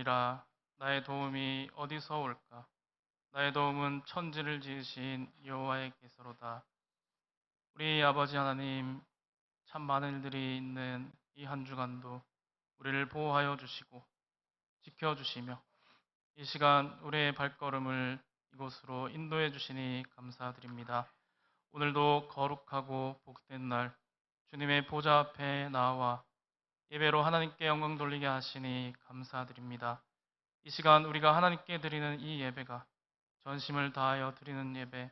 없느니라. 나의 도움이 어디서 올까? 나의 도움은 천지를 지으신 여호와의께서로다. 우리 아버지 하나님, 참 많은 일들이 있는 이 한 주간도 우리를 보호하여 주시고 지켜주시며 이 시간 우리의 발걸음을 이곳으로 인도해 주시니 감사드립니다. 오늘도 거룩하고 복된 날 주님의 보좌 앞에 나와 예배로 하나님께 영광 돌리게 하시니 감사드립니다. 이 시간 우리가 하나님께 드리는 이 예배가 전심을 다하여 드리는 예배,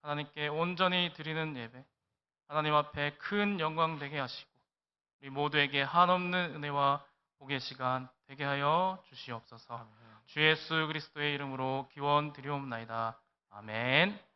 하나님께 온전히 드리는 예배, 하나님 앞에 큰 영광 되게 하시고 우리 모두에게 한없는 은혜와 복의 시간 되게 하여 주시옵소서. 아멘. 주 예수 그리스도의 이름으로 기원 드리옵나이다. 아멘.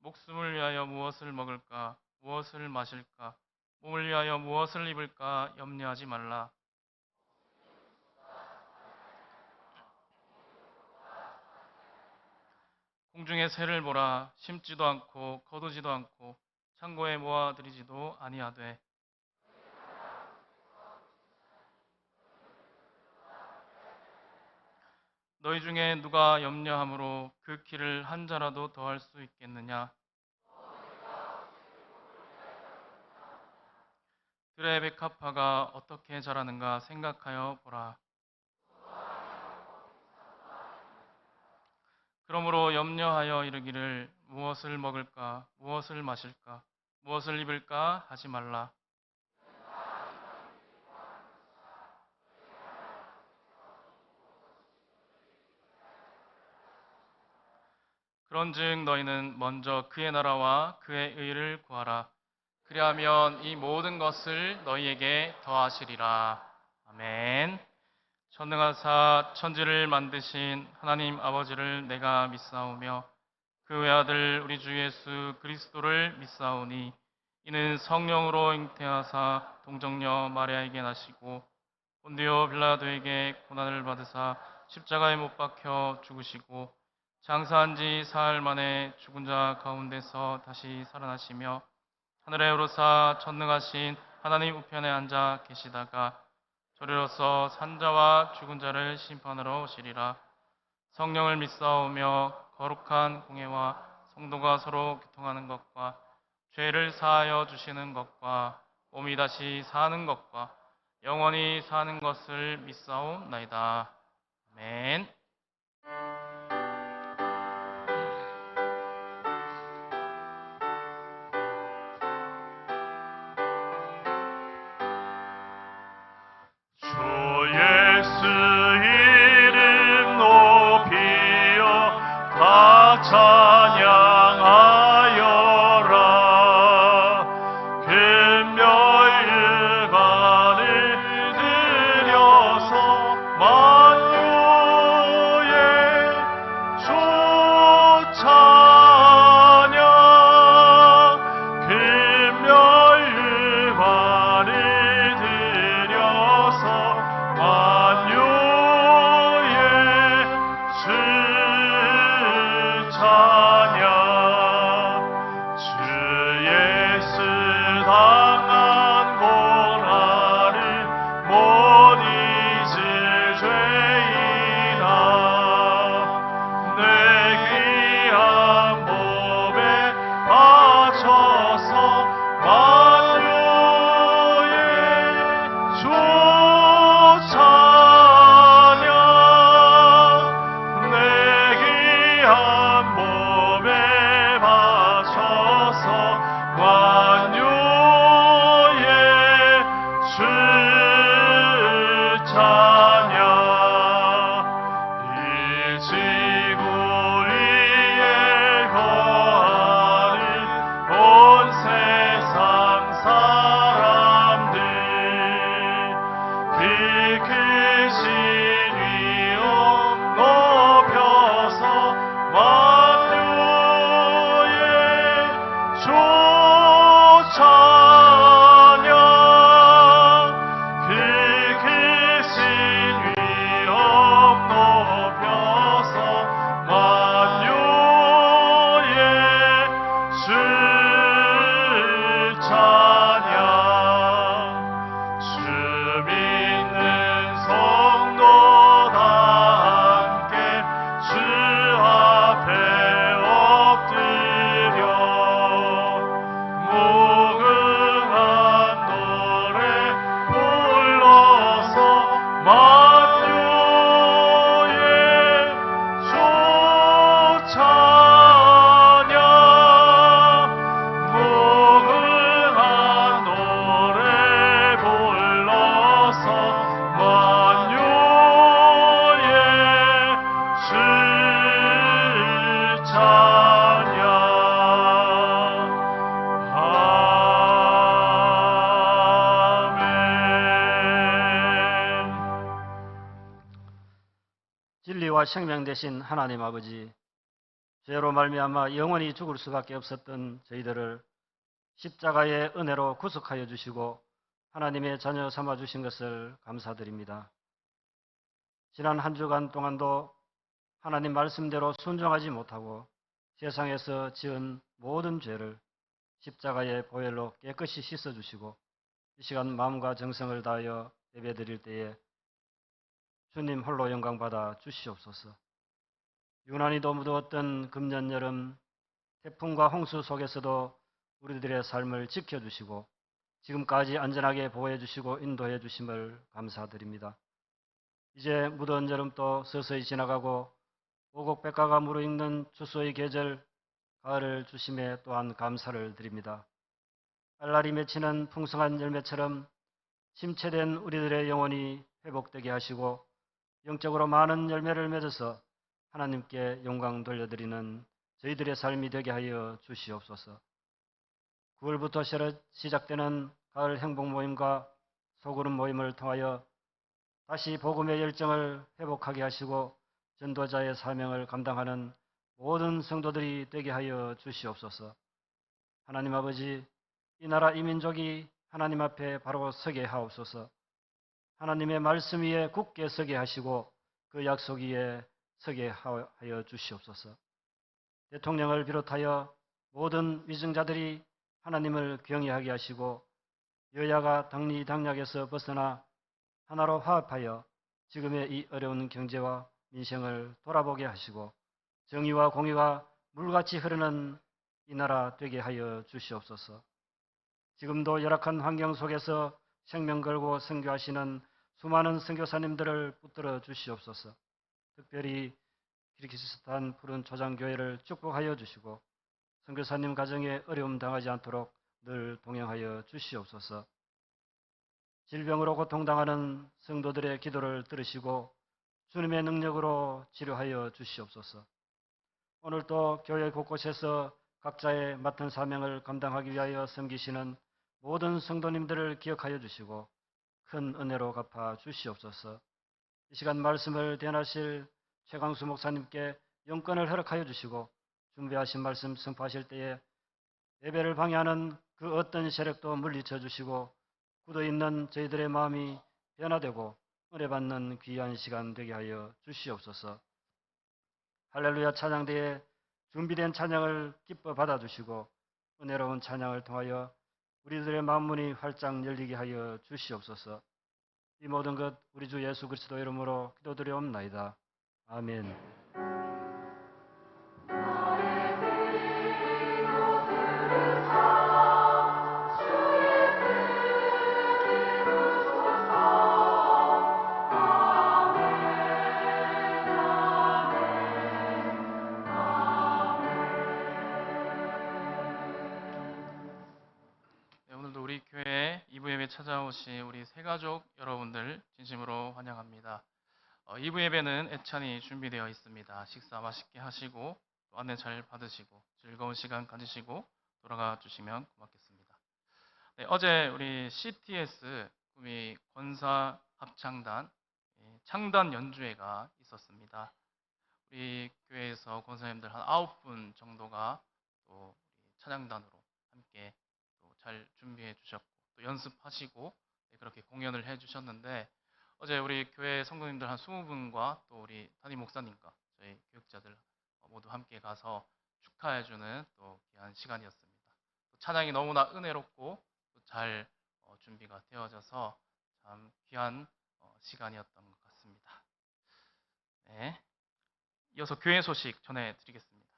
목숨을 위하여 무엇을 먹을까? 무엇을 마실까? 몸을 위하여 무엇을 입을까? 염려하지 말라. 공중의 새를 보라. 심지도 않고 거두지도 않고 창고에 모아들이지도 아니하되 너희 중에 누가 염려함으로 그 키를 한 자라도 더할 수 있겠느냐? 들의 백합화가 어떻게 자라는가 생각하여 보라. 그러므로 염려하여 이르기를 무엇을 먹을까, 무엇을 마실까, 무엇을 입을까 하지 말라. 그런즉 너희는 먼저 그의 나라와 그의 의를 구하라. 그리하면 이 모든 것을 너희에게 더하시리라. 아멘. 전능하사 천지를 만드신 하나님 아버지를 내가 믿사오며 그 외아들 우리 주 예수 그리스도를 믿사오니 이는 성령으로 잉태하사 동정녀 마리아에게 나시고 본디오 빌라도에게 고난을 받으사 십자가에 못 박혀 죽으시고 장사한 지 사흘 만에 죽은 자 가운데서 다시 살아나시며 하늘에 오르사 전능하신 하나님 우편에 앉아 계시다가 저리로서 산자와 죽은 자를 심판하러 오시리라. 성령을 믿사오며 거룩한 공예와 성도가 서로 교통하는 것과 죄를 사하여 주시는 것과 몸이 다시 사는 것과 영원히 사는 것을 믿사옵나이다. 아멘. 진리와 생명 되신 하나님 아버지, 죄로 말미암아 영원히 죽을 수밖에 없었던 저희들을 십자가의 은혜로 구속하여 주시고 하나님의 자녀 삼아 주신 것을 감사드립니다. 지난 한 주간 동안도 하나님 말씀대로 순종하지 못하고 세상에서 지은 모든 죄를 십자가의 보혈로 깨끗이 씻어주시고 이 시간 마음과 정성을 다하여 예배드릴 때에 주님 홀로 영광받아 주시옵소서. 유난히도 무더웠던 금년 여름 태풍과 홍수 속에서도 우리들의 삶을 지켜주시고 지금까지 안전하게 보호해 주시고 인도해 주심을 감사드립니다. 이제 무더운 여름도 서서히 지나가고 오곡백과가 무르익는 추수의 계절 가을을 주심에 또한 감사를 드립니다. 알날이 맺히는 풍성한 열매처럼 침체된 우리들의 영혼이 회복되게 하시고 영적으로 많은 열매를 맺어서 하나님께 영광 돌려드리는 저희들의 삶이 되게 하여 주시옵소서. 9월부터 시작되는 가을 행복 모임과 소그룹 모임을 통하여 다시 복음의 열정을 회복하게 하시고 전도자의 사명을 감당하는 모든 성도들이 되게 하여 주시옵소서. 하나님 아버지, 이 나라 이 민족이 하나님 앞에 바로 서게 하옵소서. 하나님의 말씀 위에 굳게 서게 하시고 그 약속 위에 서게 하여 주시옵소서. 대통령을 비롯하여 모든 위정자들이 하나님을 경외하게 하시고 여야가 당리당략에서 벗어나 하나로 화합하여 지금의 이 어려운 경제와 민생을 돌아보게 하시고 정의와 공의가 물같이 흐르는 이 나라 되게 하여 주시옵소서. 지금도 열악한 환경 속에서 생명 걸고 선교하시는 수많은 선교사님들을 붙들어 주시옵소서. 특별히 키르기스스탄 푸른 초장교회를 축복하여 주시고 선교사님 가정에 어려움 당하지 않도록 늘 동행하여 주시옵소서. 질병으로 고통당하는 성도들의 기도를 들으시고 주님의 능력으로 치료하여 주시옵소서. 오늘도 교회 곳곳에서 각자의 맡은 사명을 감당하기 위하여 섬기시는 모든 성도님들을 기억하여 주시고 큰 은혜로 갚아 주시옵소서. 이 시간 말씀을 대하실 최강수 목사님께 영권을 허락하여 주시고 준비하신 말씀 선포하실 때에 예배를 방해하는 그 어떤 세력도 물리쳐 주시고 굳어있는 저희들의 마음이 변화되고 은혜 받는 귀한 시간 되게 하여 주시옵소서. 할렐루야 찬양대에 준비된 찬양을 기뻐 받아주시고 은혜로운 찬양을 통하여 우리들의 마음문이 활짝 열리게 하여 주시옵소서. 이 모든 것 우리 주 예수 그리스도 이름으로 기도드리옵나이다. 아멘. 네, 오늘도 우리 교회 2부 예배 찾아오신 우리 새가족 여러분들 진심으로 환영합니다. 2부 예배는 애찬이 준비되어 있습니다. 식사 맛있게 하시고 또 안내 잘 받으시고 즐거운 시간 가지시고 돌아가 주시면 고맙겠습니다. 네, 어제 우리 CTS 구미 권사 합창단 창단 연주회가 있었습니다. 우리 교회에서 권사님들 한 9분 정도가 또 우리 찬양단으로 함께 또 잘 준비해 주셨고 또 연습하시고 그렇게 공연을 해 주셨는데 어제 우리 교회 성도님들 한 20분과 또 우리 담임 목사님과 저희 교육자들 모두 함께 가서 축하해 주는 또 귀한 시간이었습니다. 또 찬양이 너무나 은혜롭고 또 잘 준비가 되어져서 참 귀한 시간이었던 것 같습니다. 네. 이어서 교회 소식 전해드리겠습니다.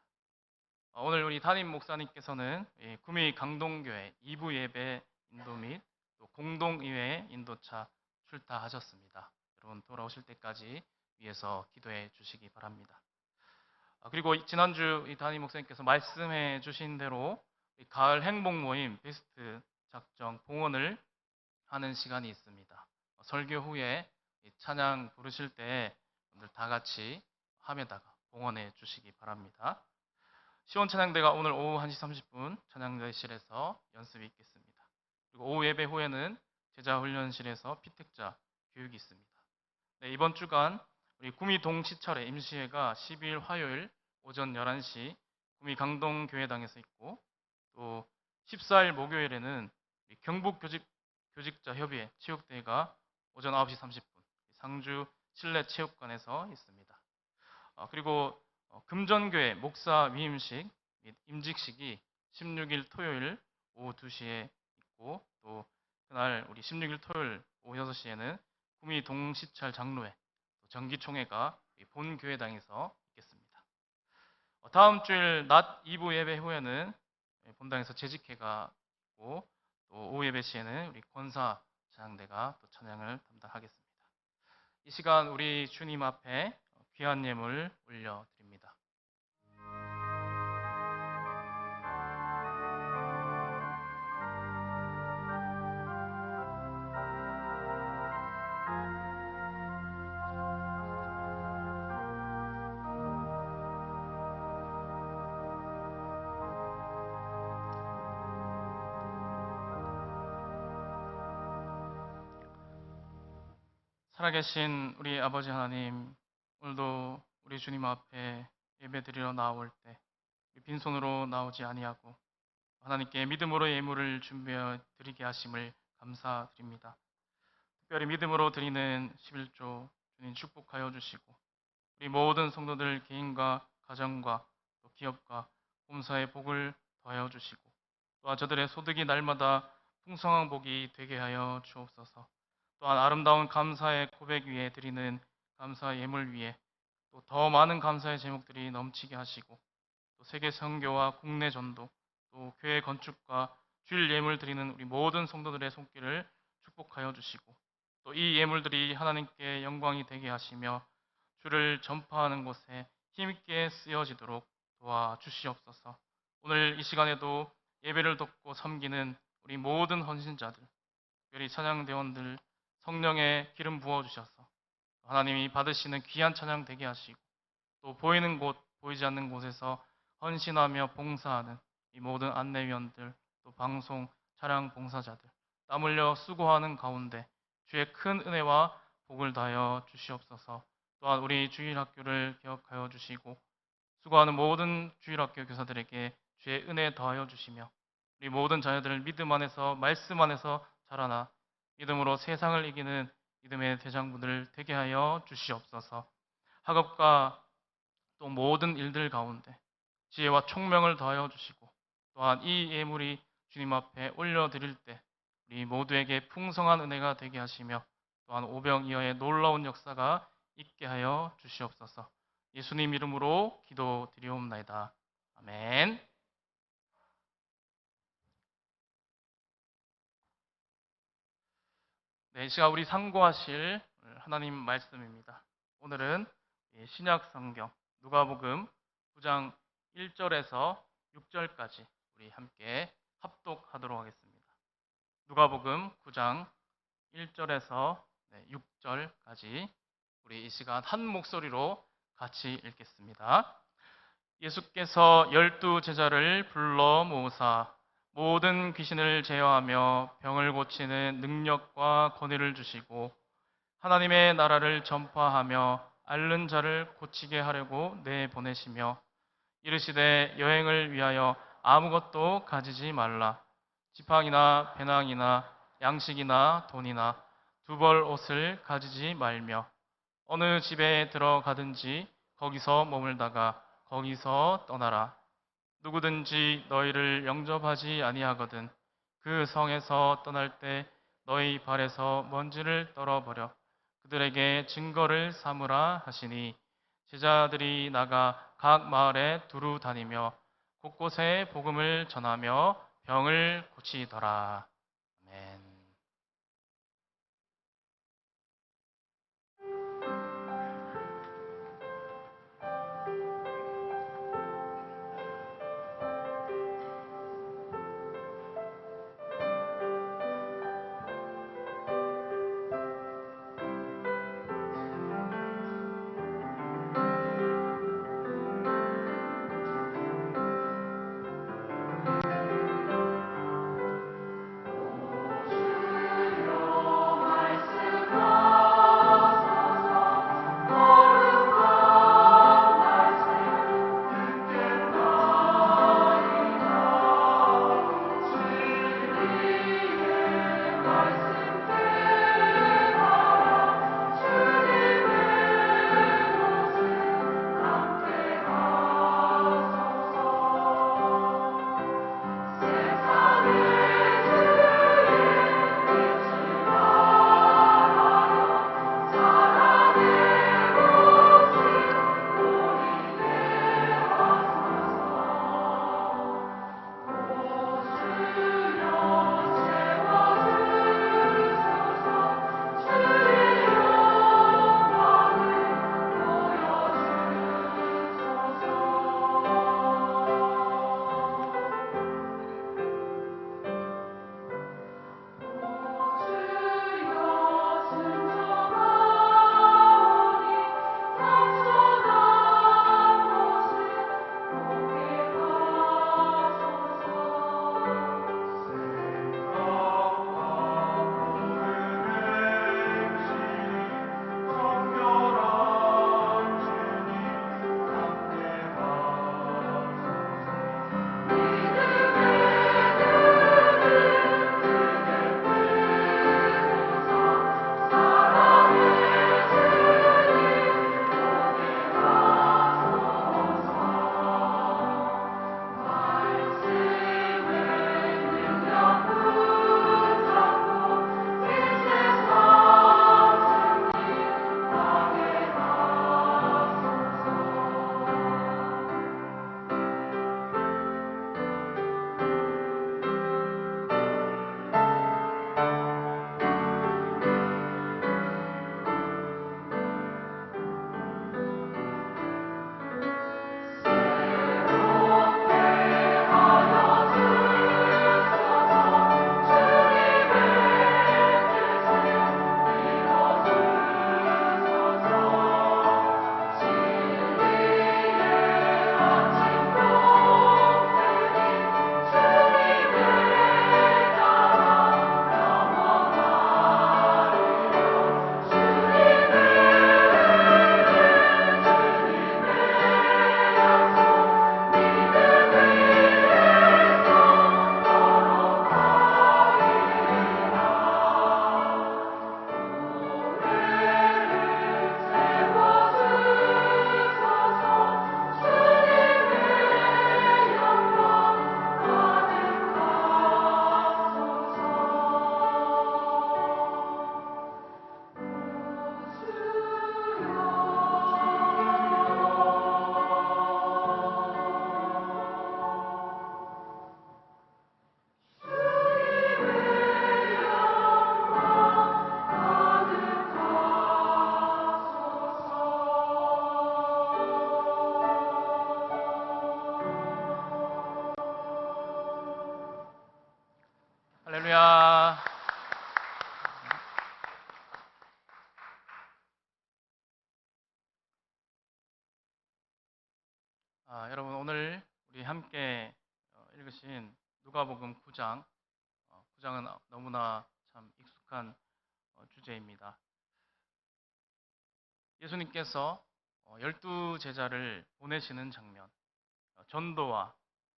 오늘 우리 담임 목사님께서는 구미 강동교회 2부 예배 인도 및 또 공동의회 인도차 출타하셨습니다. 여러분 돌아오실 때까지 위에서 기도해 주시기 바랍니다. 그리고 지난주 이 담임 목사님께서 말씀해 주신 대로 가을 행복 모임 베스트 작정 봉헌을 하는 시간이 있습니다. 설교 후에 찬양 부르실 때 여러분들 다 같이 함에다가 봉헌해 주시기 바랍니다. 시원 찬양대가 오늘 오후 1시 30분 찬양대실에서 연습이 있겠습니다. 그리고 오후 예배 후에는 제자훈련실에서 피택자 교육이 있습니다. 네, 이번 주간 우리 구미 동시철의 임시회가 12일 화요일 오전 11시 구미 강동교회당에서 있고, 또 14일 목요일에는 경북 교직자 협의회 체육대회가 오전 9시 30분 상주 실내 체육관에서 있습니다. 그리고 금전교회 목사 위임식 및 임직식이 16일 토요일 오후 2시에 있고, 또 그날 우리 16일 토요일 오후 6시에는 구미 동시찰 장로회 정기총회가 본 교회당에서 있겠습니다. 다음 주일 낮 2부 예배 후에는 본당에서 재직회가 있고, 또 오후 예배 시에는 우리 권사 찬양대가 또 찬양을 담당하겠습니다. 이 시간 우리 주님 앞에 귀한 예물 올려드립니다. 살아계신 우리 아버지 하나님, 오늘도 우리 주님 앞에 예배드리러 나올 때 빈손으로 나오지 아니하고 하나님께 믿음으로 예물을 준비해 드리게 하심을 감사드립니다. 특별히 믿음으로 드리는 11조 주님 축복하여 주시고, 우리 모든 성도들 개인과 가정과 또 기업과 봉사의 복을 더하여 주시고, 또한 저들의 소득이 날마다 풍성한 복이 되게 하여 주옵소서. 또한 아름다운 감사의 고백 위에 드리는 감사 예물 위에 또 더 많은 감사의 제목들이 넘치게 하시고, 또 세계 선교와 국내 전도, 또 교회 건축과 주일 예물 드리는 우리 모든 성도들의 손길을 축복하여 주시고, 또 이 예물들이 하나님께 영광이 되게 하시며 주를 전파하는 곳에 힘있게 쓰여지도록 도와주시옵소서. 오늘 이 시간에도 예배를 돕고 섬기는 우리 모든 헌신자들, 특별히 찬양대원들 성령의 기름 부어주셔서 하나님이 받으시는 귀한 찬양 되게 하시고, 또 보이는 곳, 보이지 않는 곳에서 헌신하며 봉사하는 이 모든 안내위원들, 또 방송, 차량 봉사자들 땀 흘려 수고하는 가운데 주의 큰 은혜와 복을 다하여 주시옵소서. 또한 우리 주일학교를 기억하여 주시고, 수고하는 모든 주일학교 교사들에게 주의 은혜 더하여 주시며, 우리 모든 자녀들을 믿음 안에서 말씀 안에서 자라나 믿음으로 세상을 이기는 믿음의 대장부들 되게 하여 주시옵소서. 학업과 또 모든 일들 가운데 지혜와 총명을 더하여 주시고, 또한 이 예물이 주님 앞에 올려드릴 때 우리 모두에게 풍성한 은혜가 되게 하시며, 또한 오병이어의 놀라운 역사가 있게 하여 주시옵소서. 예수님 이름으로 기도드리옵나이다. 아멘. 네, 이 시간 우리 상고하실 하나님 말씀입니다. 오늘은 신약 성경 누가복음 9장 1절에서 6절까지 우리 함께 합독하도록 하겠습니다. 누가복음 9장 1절에서 6절까지 우리 이 시간 한 목소리로 같이 읽겠습니다. 예수께서 12 제자를 불러 모으사 모든 귀신을 제어하며 병을 고치는 능력과 권위를 주시고, 하나님의 나라를 전파하며 앓는 자를 고치게 하려고 내보내시며, 이르시되 여행을 위하여 아무것도 가지지 말라. 지팡이나 배낭이나 양식이나 돈이나 두 벌 옷을 가지지 말며, 어느 집에 들어가든지 거기서 머물다가 거기서 떠나라. 누구든지 너희를 영접하지 아니하거든 그 성에서 떠날 때 너희 발에서 먼지를 떨어버려 그들에게 증거를 삼으라 하시니, 제자들이 나가 각 마을에 두루 다니며 곳곳에 복음을 전하며 병을 고치더라. 아멘. 여러분 오늘 우리 함께 읽으신 누가복음 9장, 9장은 너무나 참 익숙한 주제입니다. 예수님께서 12제자를 보내시는 장면, 전도와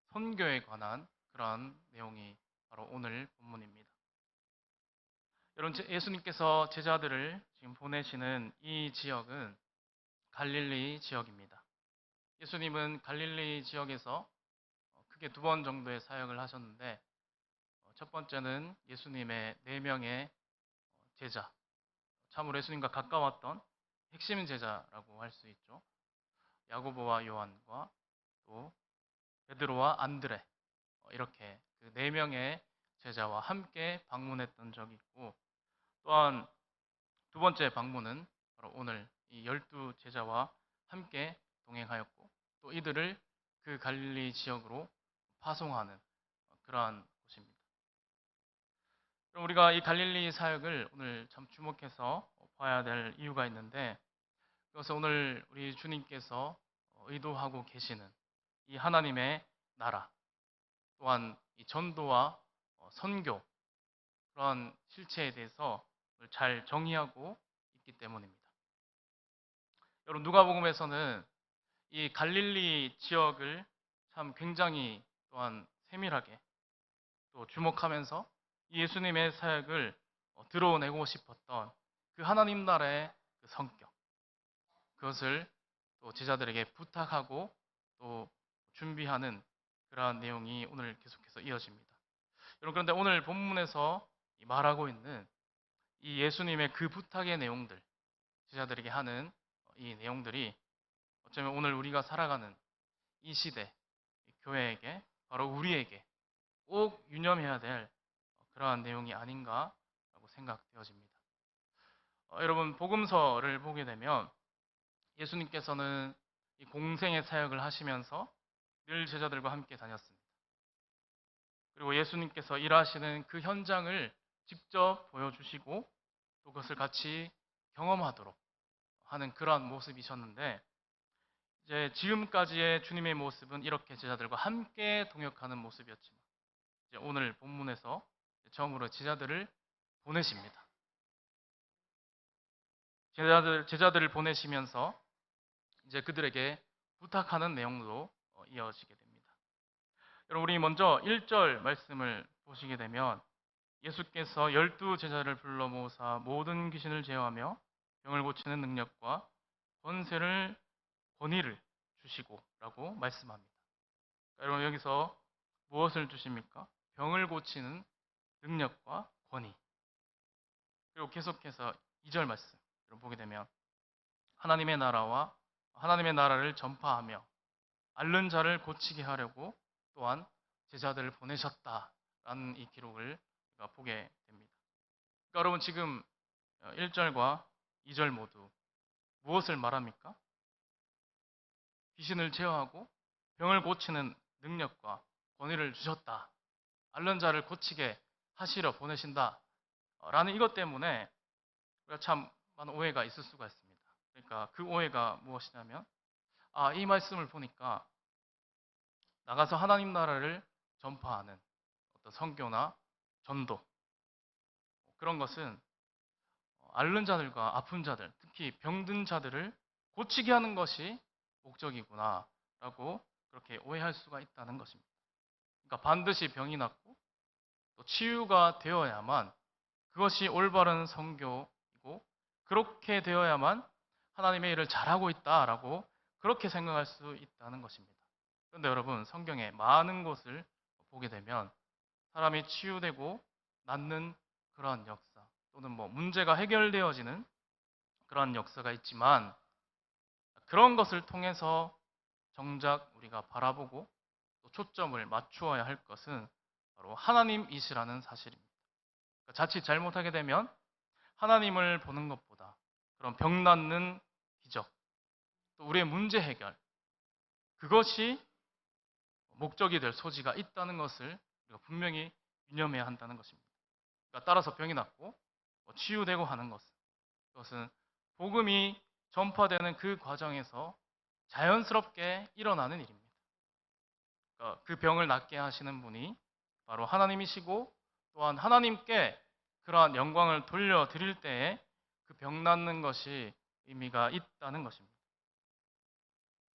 선교에 관한 그런 내용이 바로 오늘 본문입니다. 여러분, 예수님께서 제자들을 지금 보내시는 이 지역은 갈릴리 지역입니다. 예수님은 갈릴리 지역에서 크게 2번 정도의 사역을 하셨는데, 첫 번째는 예수님의 4명의 제자, 참으로 예수님과 가까웠던 핵심 제자라고 할 수 있죠. 야고보와 요한과 또 베드로와 안드레, 이렇게 그 4명의 제자와 함께 방문했던 적이 있고, 또한 2번째 방문은 바로 오늘 이 12제자와 함께 동행하였고, 또 이들을 그 갈릴리 지역으로 파송하는 그러한 곳입니다. 그럼 우리가 이 갈릴리 사역을 오늘 참 주목해서 봐야 될 이유가 있는데, 그것은 오늘 우리 주님께서 의도하고 계시는 이 하나님의 나라, 또한 이 전도와 선교, 그런 실체에 대해서 잘 정의하고 있기 때문입니다. 여러분, 누가복음에서는 이 갈릴리 지역을 참 굉장히 또한 세밀하게 또 주목하면서 이 예수님의 사역을 드러내고 싶었던 그 하나님 나라의 그 성격, 그것을 또 제자들에게 부탁하고 또 준비하는 그러한 내용이 오늘 계속해서 이어집니다. 여러분, 그런데 오늘 본문에서 말하고 있는 이 예수님의 그 부탁의 내용들, 제자들에게 하는 이 내용들이 어쩌면 오늘 우리가 살아가는 이 시대, 교회에게, 바로 우리에게 꼭 유념해야 될 그러한 내용이 아닌가라고 생각되어집니다. 여러분, 복음서를 보게 되면 예수님께서는 이 공생의 사역을 하시면서 늘 제자들과 함께 다녔습니다. 그리고 예수님께서 일하시는 그 현장을 직접 보여주시고 또 그것을 같이 경험하도록 하는 그러한 모습이셨는데, 이제 지금까지의 주님의 모습은 이렇게 제자들과 함께 동역하는 모습이었지만, 이제 오늘 본문에서 처음으로 제자들을 보내십니다. 제자들을 보내시면서 이제 그들에게 부탁하는 내용도 이어지게 됩니다. 여러분, 우리 먼저 1절 말씀을 보시게 되면 예수께서 12제자를 불러 모으사 모든 귀신을 제어하며 병을 고치는 능력과 권위를 주시고 라고 말씀합니다. 여러분, 여기서 무엇을 주십니까? 병을 고치는 능력과 권위. 그리고 계속해서 2절 말씀 보게 되면 하나님의 나라를 전파하며 앓는 자를 고치게 하려고 또한 제자들을 보내셨다라는 이 기록을 우리가 보게 됩니다. 그러니까 여러분, 지금 1절과 2절 모두 무엇을 말합니까? 귀신을 제어하고 병을 고치는 능력과 권위를 주셨다, 앓는 자를 고치게 하시려 보내신다 라는 이것 때문에 우리가 참 많은 오해가 있을 수가 있습니다. 그러니까 그 오해가 무엇이냐면, 이 말씀을 보니까 나가서 하나님 나라를 전파하는 어떤 선교나 전도, 그런 것은 앓는 자들과 아픈 자들, 특히 병든 자들을 고치게 하는 것이 목적이구나 라고 그렇게 오해할 수가 있다는 것입니다. 그러니까 반드시 병이 낫고 또 치유가 되어야만 그것이 올바른 선교이고, 그렇게 되어야만 하나님의 일을 잘하고 있다라고 그렇게 생각할 수 있다는 것입니다. 그런데 여러분, 성경에 많은 곳을 보게 되면 사람이 치유되고 낫는 그러한 역사, 또는 문제가 해결되어지는 그러한 역사가 있지만, 그런 것을 통해서 정작 우리가 바라보고 또 초점을 맞추어야 할 것은 바로 하나님이시라는 사실입니다. 그러니까 자칫 잘못하게 되면 하나님을 보는 것보다 그런 병 낫는 기적, 또 우리의 문제 해결, 그것이 목적이 될 소지가 있다는 것을 우리가 분명히 유념해야 한다는 것입니다. 그러니까 따라서 병이 낫고 치유되고 하는 그것은 복음이 전파되는 그 과정에서 자연스럽게 일어나는 일입니다. 그러니까 그 병을 낫게 하시는 분이 바로 하나님이시고, 또한 하나님께 그러한 영광을 돌려드릴 때에 그 병 낫는 것이 의미가 있다는 것입니다.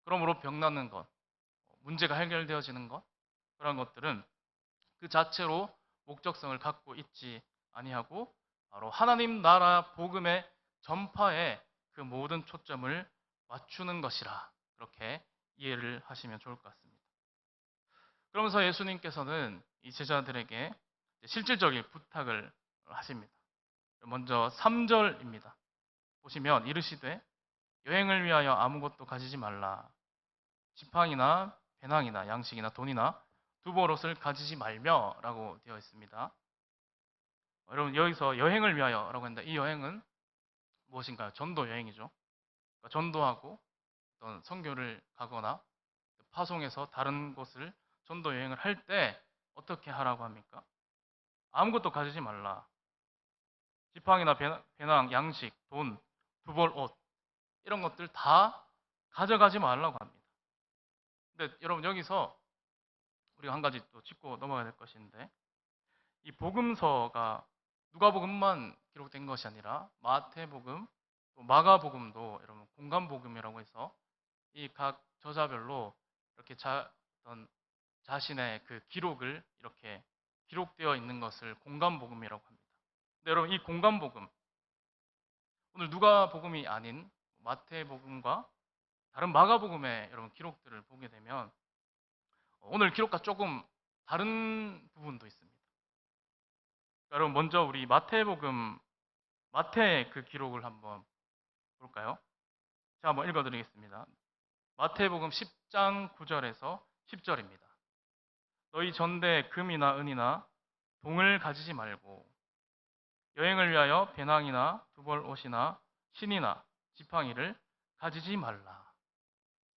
그러므로 병 낫는 것, 문제가 해결되어지는 것, 그런 것들은 그 자체로 목적성을 갖고 있지 아니하고 바로 하나님 나라 복음의 전파에 그 모든 초점을 맞추는 것이라, 그렇게 이해를 하시면 좋을 것 같습니다. 그러면서 예수님께서는 이 제자들에게 실질적인 부탁을 하십니다. 먼저 3절입니다. 보시면 이르시되 여행을 위하여 아무것도 가지지 말라. 지팡이나 배낭이나 양식이나 돈이나 두벌옷을 가지지 말며 라고 되어 있습니다. 여러분, 여기서 여행을 위하여 라고 했는데, 이 여행은 무엇인가요? 전도 여행이죠. 그러니까 전도하고 어떤 선교를 가거나 파송해서 다른 곳을 전도 여행을 할 때 어떻게 하라고 합니까? 아무것도 가지지 말라. 지팡이나 배낭, 양식, 돈, 두벌 옷, 이런 것들 다 가져가지 말라고 합니다. 근데 여러분, 여기서 우리가 한 가지 또 짚고 넘어가야 될 것인데, 이 복음서가 누가복음만 기록된 것이 아니라 마태복음, 또 마가복음도 여러분 공간복음이라고 해서 이 각 저자별로 이렇게 어떤 자신의 그 기록을 이렇게 기록되어 있는 것을 공간복음이라고 합니다. 근데 여러분, 이 공간복음, 오늘 누가복음이 아닌 마태복음과 다른 마가복음의 여러분 기록들을 보게 되면 오늘 기록과 조금 다른 부분도 있습니다. 여러분, 먼저 우리 마태복음, 마태의 그 기록을 한번 볼까요? 제가 한번 읽어드리겠습니다. 마태복음 10장 9절에서 10절입니다. 너희 전대에 금이나 은이나 동을 가지지 말고 여행을 위하여 배낭이나 두벌 옷이나 신이나 지팡이를 가지지 말라.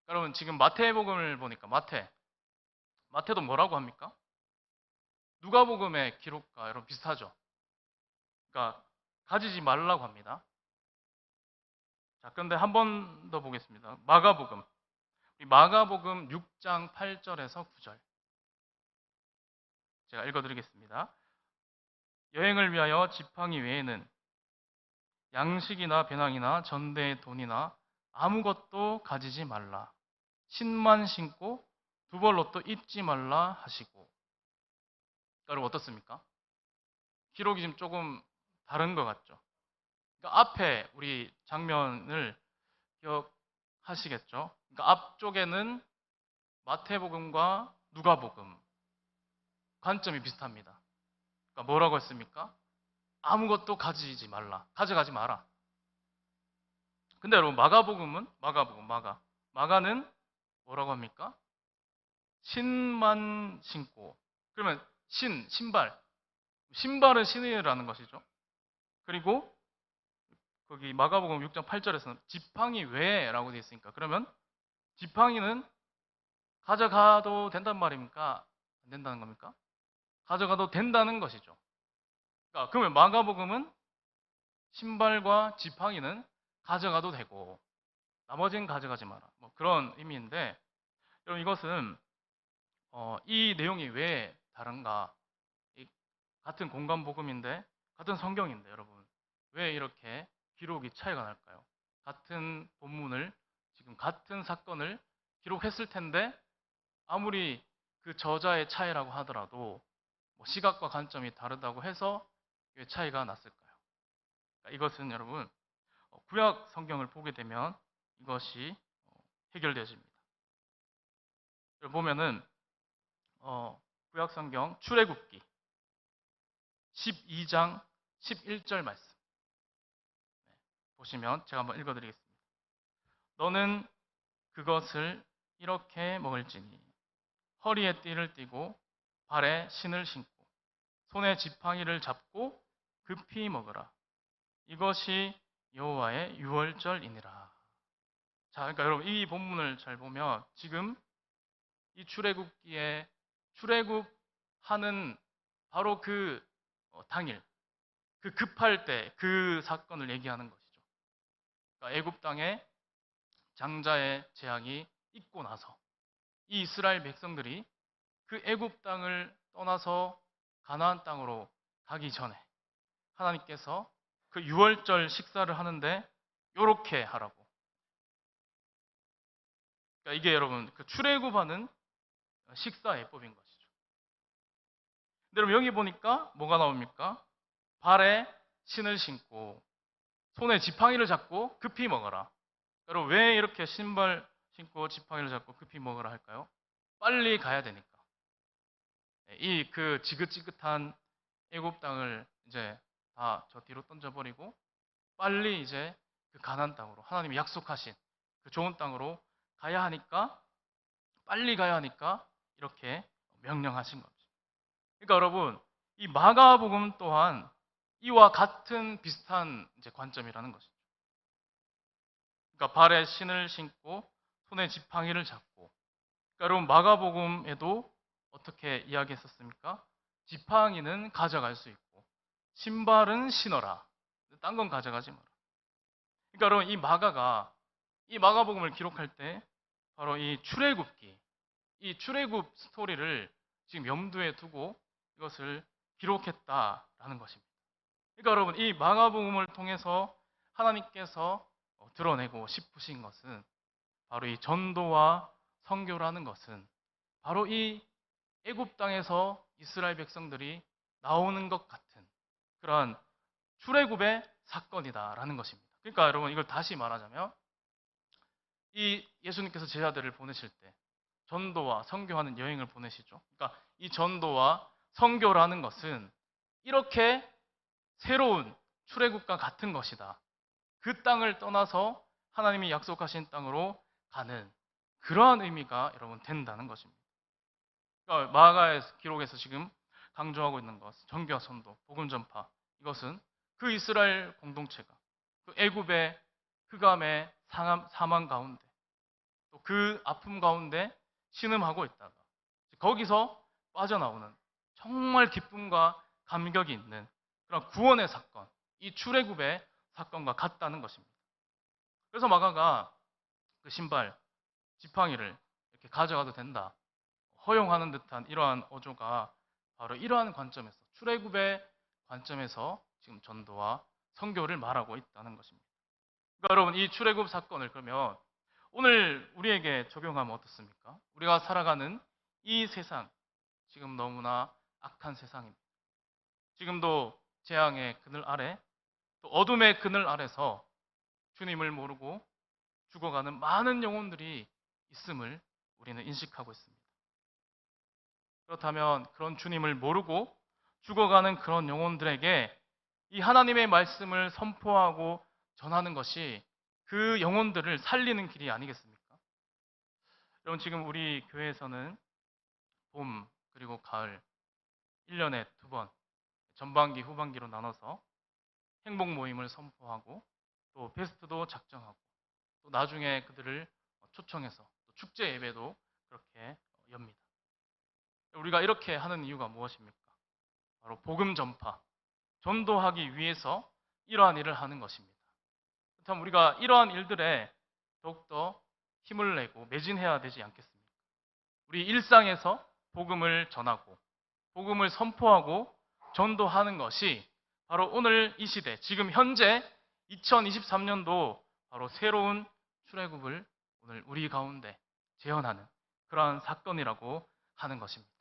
여러분, 지금 마태복음을 보니까 마태도 뭐라고 합니까? 누가복음의 기록과 여러분 비슷하죠? 그러니까 가지지 말라고 합니다. 자, 그런데 한 번 더 보겠습니다. 마가복음. 마가복음 6장 8절에서 9절. 제가 읽어드리겠습니다. 여행을 위하여 지팡이 외에는 양식이나 배낭이나 전대의 돈이나 아무것도 가지지 말라. 신만 신고 두벌옷도 입지 말라 하시고. 여러분, 어떻습니까? 기록이 지금 조금 다른 것 같죠? 그러니까 앞에 우리 장면을 기억하시겠죠? 그러니까 앞쪽에는 마태복음과 누가복음 관점이 비슷합니다. 그러니까 뭐라고 했습니까? 아무것도 가지지 말라. 가져가지 마라. 근데 여러분, 마가복음은 마가는 뭐라고 합니까? 신만 신고. 그러면 신발은 신이라는 것이죠. 그리고 거기 마가복음 6장 8절에서는 지팡이 외라고 되어 있으니까, 그러면 지팡이는 가져가도 된단 말입니까? 안 된다는 겁니까? 가져가도 된다는 것이죠. 그러니까 그러면 마가복음은 신발과 지팡이는 가져가도 되고 나머지는 가져가지 마라. 뭐 그런 의미인데, 여러분, 이것은 이 내용이 왜 다른가? 이 같은 공간 복음인데, 같은 성경인데, 여러분, 왜 이렇게 기록이 차이가 날까요? 같은 본문을, 지금 같은 사건을 기록했을 텐데 아무리 그 저자의 차이라고 하더라도 뭐 시각과 관점이 다르다고 해서 왜 차이가 났을까요? 그러니까 이것은 여러분, 구약 성경을 보게 되면 이것이 해결되어집니다. 보면은 구약 성경 출애굽기 12장 11절 말씀 보시면 제가 한번 읽어드리겠습니다. 너는 그것을 이렇게 먹을지니 허리에 띠를 띠고 발에 신을 신고 손에 지팡이를 잡고 급히 먹으라. 이것이 여호와의 유월절이니라. 자, 그러니까 여러분, 이 본문을 잘 보면 지금 이 출애굽기에 출애굽하는 바로 그 당일, 그 급할 때 그 사건을 얘기하는 것이죠. 그러니까 애굽 땅에 장자의 재앙이 있고 나서 이 이스라엘 백성들이 그 애굽 땅을 떠나서 가나안 땅으로 가기 전에 하나님께서 그 유월절 식사를 하는데 요렇게 하라고. 그러니까 이게 여러분 그 출애굽하는 식사 예법인 것이죠. 근데 여러분 여기 보니까 뭐가 나옵니까? 발에 신을 신고 손에 지팡이를 잡고 급히 먹어라. 여러분 왜 이렇게 신발 신고 지팡이를 잡고 급히 먹으라 할까요? 빨리 가야 되니까. 이 그 지긋지긋한 애굽 땅을 이제 다 저 뒤로 던져버리고 빨리 이제 그 가나안 땅으로 하나님이 약속하신 그 좋은 땅으로 가야 하니까 빨리 가야 하니까 이렇게 명령하신 거죠. 그러니까 여러분 이 마가복음 또한 이와 같은 비슷한 이제 관점이라는 것이죠. 그러니까 발에 신을 신고 손에 지팡이를 잡고 그러니까 여러분 마가복음에도 어떻게 이야기했었습니까? 지팡이는 가져갈 수 있고 신발은 신어라. 딴 건 가져가지 마라. 그러니까 여러분 이 마가복음을 기록할 때 바로 이 출애굽기, 이 출애굽 스토리를 지금 염두에 두고 이것을 기록했다라는 것입니다. 그러니까 여러분 이 마가복음을 통해서 하나님께서 드러내고 싶으신 것은 바로 이 전도와 선교라는 것은 바로 이 애굽 땅에서 이스라엘 백성들이 나오는 것 같은 그러한 출애굽의 사건이다라는 것입니다. 그러니까 여러분 이걸 다시 말하자면 이 예수님께서 제자들을 보내실 때 전도와 선교하는 여행을 보내시죠. 그러니까 이 전도와 선교라는 것은 이렇게 새로운 출애굽과 같은 것이다. 그 땅을 떠나서 하나님이 약속하신 땅으로 가는 그러한 의미가 여러분 된다는 것입니다. 그러니까 마가의 기록에서 지금 강조하고 있는 것, 전교와 선도, 복음 전파 이것은 그 이스라엘 공동체가 그 애굽의 흑암의 사망 가운데 또 그 아픔 가운데 신음하고 있다가 거기서 빠져나오는 정말 기쁨과 감격이 있는 그런 구원의 사건, 이 출애굽의 사건과 같다는 것입니다. 그래서 마가가 그 신발, 지팡이를 이렇게 가져가도 된다. 허용하는 듯한 이러한 어조가 바로 이러한 관점에서 출애굽의 관점에서 지금 전도와 선교를 말하고 있다는 것입니다. 그러니까 여러분 이 출애굽 사건을 그러면 오늘 우리에게 적용하면 어떻습니까? 우리가 살아가는 이 세상 지금 너무나 악한 세상입니다. 지금도 재앙의 그늘 아래 또 어둠의 그늘 아래서 주님을 모르고 죽어가는 많은 영혼들이 있음을 우리는 인식하고 있습니다. 그렇다면 그런 주님을 모르고 죽어가는 그런 영혼들에게 이 하나님의 말씀을 선포하고 전하는 것이 그 영혼들을 살리는 길이 아니겠습니까? 여러분 지금 우리 교회에서는 봄 그리고 가을 1년에 2번 전반기 후반기로 나눠서 행복 모임을 선포하고 또 베스트도 작정하고 또 나중에 그들을 초청해서 또 축제 예배도 그렇게 엽니다. 우리가 이렇게 하는 이유가 무엇입니까? 바로 복음 전파, 전도하기 위해서 이러한 일을 하는 것입니다. 그렇다면 우리가 이러한 일들에 더욱더 힘을 내고 매진해야 되지 않겠습니까? 우리 일상에서 복음을 전하고 복음을 선포하고 전도하는 것이 바로 오늘 이 시대, 지금 현재 2023년도 바로 새로운 출애굽을 오늘 우리 가운데 재현하는 그러한 사건이라고 하는 것입니다.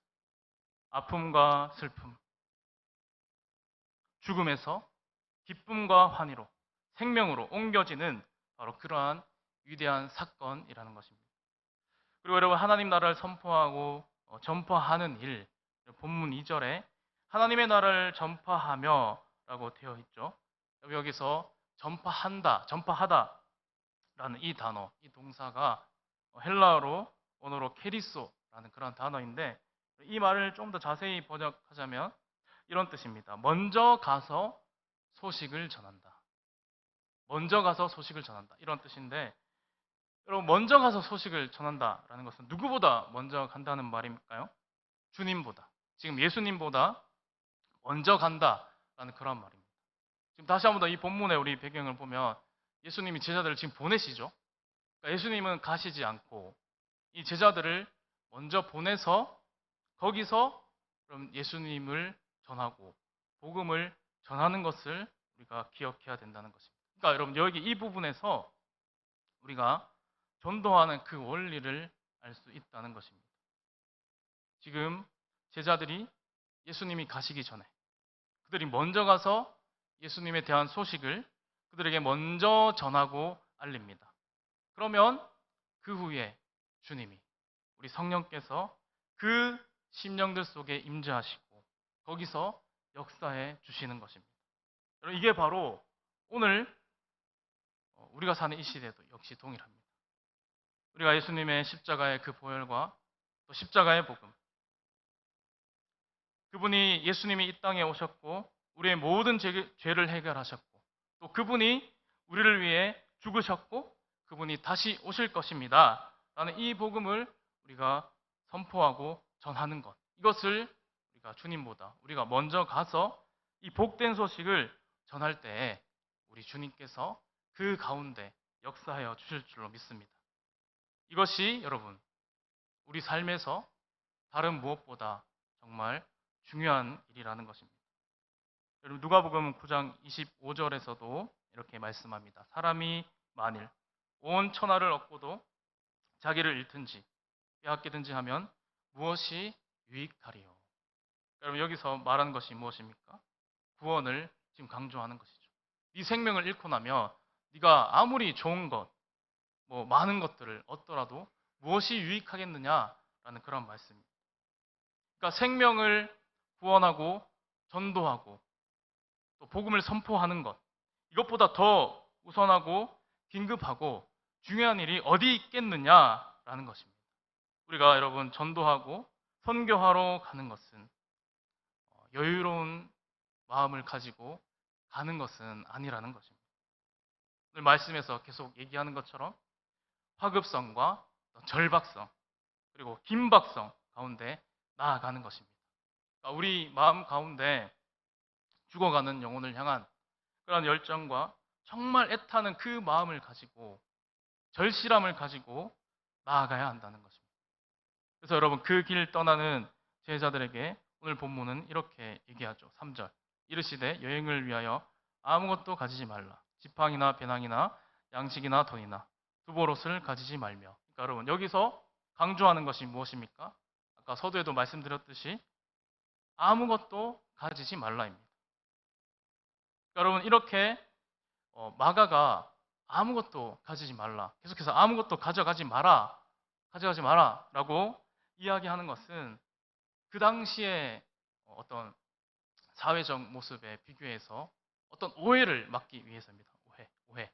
아픔과 슬픔, 죽음에서 기쁨과 환희로 생명으로 옮겨지는 바로 그러한 위대한 사건이라는 것입니다. 그리고 여러분 하나님 나라를 선포하고 전파하는 일, 본문 2절에 하나님의 나라를 전파하며 라고 되어 있죠. 여기서 전파한다, 전파하다 라는 이 단어, 이 동사가 헬라어로 언어로 케리소라는 그런 단어인데 이 말을 좀 더 자세히 번역하자면 이런 뜻입니다. 먼저 가서 소식을 전한다. 먼저 가서 소식을 전한다. 이런 뜻인데 여러분 먼저 가서 소식을 전한다라는 것은 누구보다 먼저 간다는 말일까요? 주님보다. 지금 예수님보다 먼저 간다라는 그런 말입니다. 지금 다시 한번 더 이 본문의 우리 배경을 보면 예수님이 제자들을 지금 보내시죠. 그러니까 예수님은 가시지 않고 이 제자들을 먼저 보내서 거기서 그럼 예수님을 전하고 복음을 전하는 것을 우리가 기억해야 된다는 것입니다. 그러니까 여러분 여기 이 부분에서 우리가 전도하는 그 원리를 알 수 있다는 것입니다. 지금 제자들이 예수님이 가시기 전에 그들이 먼저 가서 예수님에 대한 소식을 그들에게 먼저 전하고 알립니다. 그러면 그 후에 주님이 우리 성령께서 그 심령들 속에 임재하시고 거기서 역사해 주시는 것입니다. 여러분 이게 바로 오늘 우리가 사는 이 시대도 역시 동일합니다. 우리가 예수님의 십자가의 그 보혈과 또 십자가의 복음, 그분이 예수님이 이 땅에 오셨고 우리의 모든 죄를 해결하셨고 또 그분이 우리를 위해 죽으셨고 그분이 다시 오실 것입니다. 라는 이 복음을 우리가 선포하고 전하는 것, 이것을 우리가 주님보다 우리가 먼저 가서 이 복된 소식을 전할 때 우리 주님께서 그 가운데 역사하여 주실 줄로 믿습니다. 이것이 여러분 우리 삶에서 다른 무엇보다 정말 중요한 일이라는 것입니다. 여러분 누가복음 9장 25절에서도 이렇게 말씀합니다. 사람이 만일 온 천하를 얻고도 자기를 잃든지 빼앗기든지 하면 무엇이 유익하리요? 여러분 여기서 말하는 것이 무엇입니까? 구원을 지금 강조하는 것이죠. 네 생명을 잃고 나면 네가 아무리 좋은 것, 뭐 많은 것들을 얻더라도 무엇이 유익하겠느냐라는 그런 말씀입니다. 그러니까 생명을 구원하고 전도하고 또 복음을 선포하는 것, 이것보다 더 우선하고 긴급하고 중요한 일이 어디 있겠느냐라는 것입니다. 우리가 여러분 전도하고 선교하러 가는 것은 여유로운 마음을 가지고 가는 것은 아니라는 것입니다. 오늘 말씀에서 계속 얘기하는 것처럼 화급성과 절박성 그리고 긴박성 가운데 나아가는 것입니다. 그러니까 우리 마음 가운데 죽어가는 영혼을 향한 그런 열정과 정말 애타는 그 마음을 가지고 절실함을 가지고 나아가야 한다는 것입니다. 그래서 여러분 그 길 떠나는 제자들에게 오늘 본문은 이렇게 얘기하죠. 3절 이르시되 여행을 위하여 아무것도 가지지 말라. 지팡이나 배낭이나 양식이나 돈이나 두보롯을 가지지 말며. 그러니까 여러분 여기서 강조하는 것이 무엇입니까? 아까 서두에도 말씀드렸듯이 아무것도 가지지 말라입니다. 그러니까 여러분 이렇게 마가가 아무것도 가지지 말라, 계속해서 아무것도 가져가지 마라 라고 이야기하는 것은 그 당시에 어떤 사회적 모습에 비교해서 어떤 오해를 막기 위해서입니다. 오해.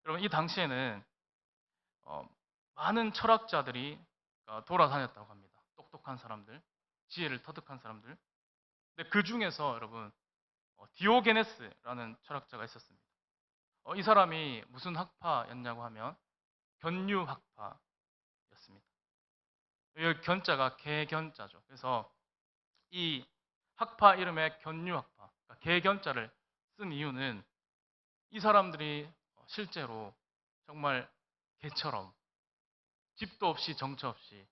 여러분 이 당시에는 많은 철학자들이 돌아다녔다고 합니다. 똑똑한 사람들, 지혜를 터득한 사람들. 근데 그 중에서 여러분 디오게네스라는 철학자가 있었습니다. 이 사람이 무슨 학파였냐고 하면 견유학파였습니다. 이 견자가 개견자죠. 그래서 이 학파 이름에 견유학파, 그러니까 개견자를 쓴 이유는 이 사람들이 실제로 정말 개처럼 집도 없이 정처 없이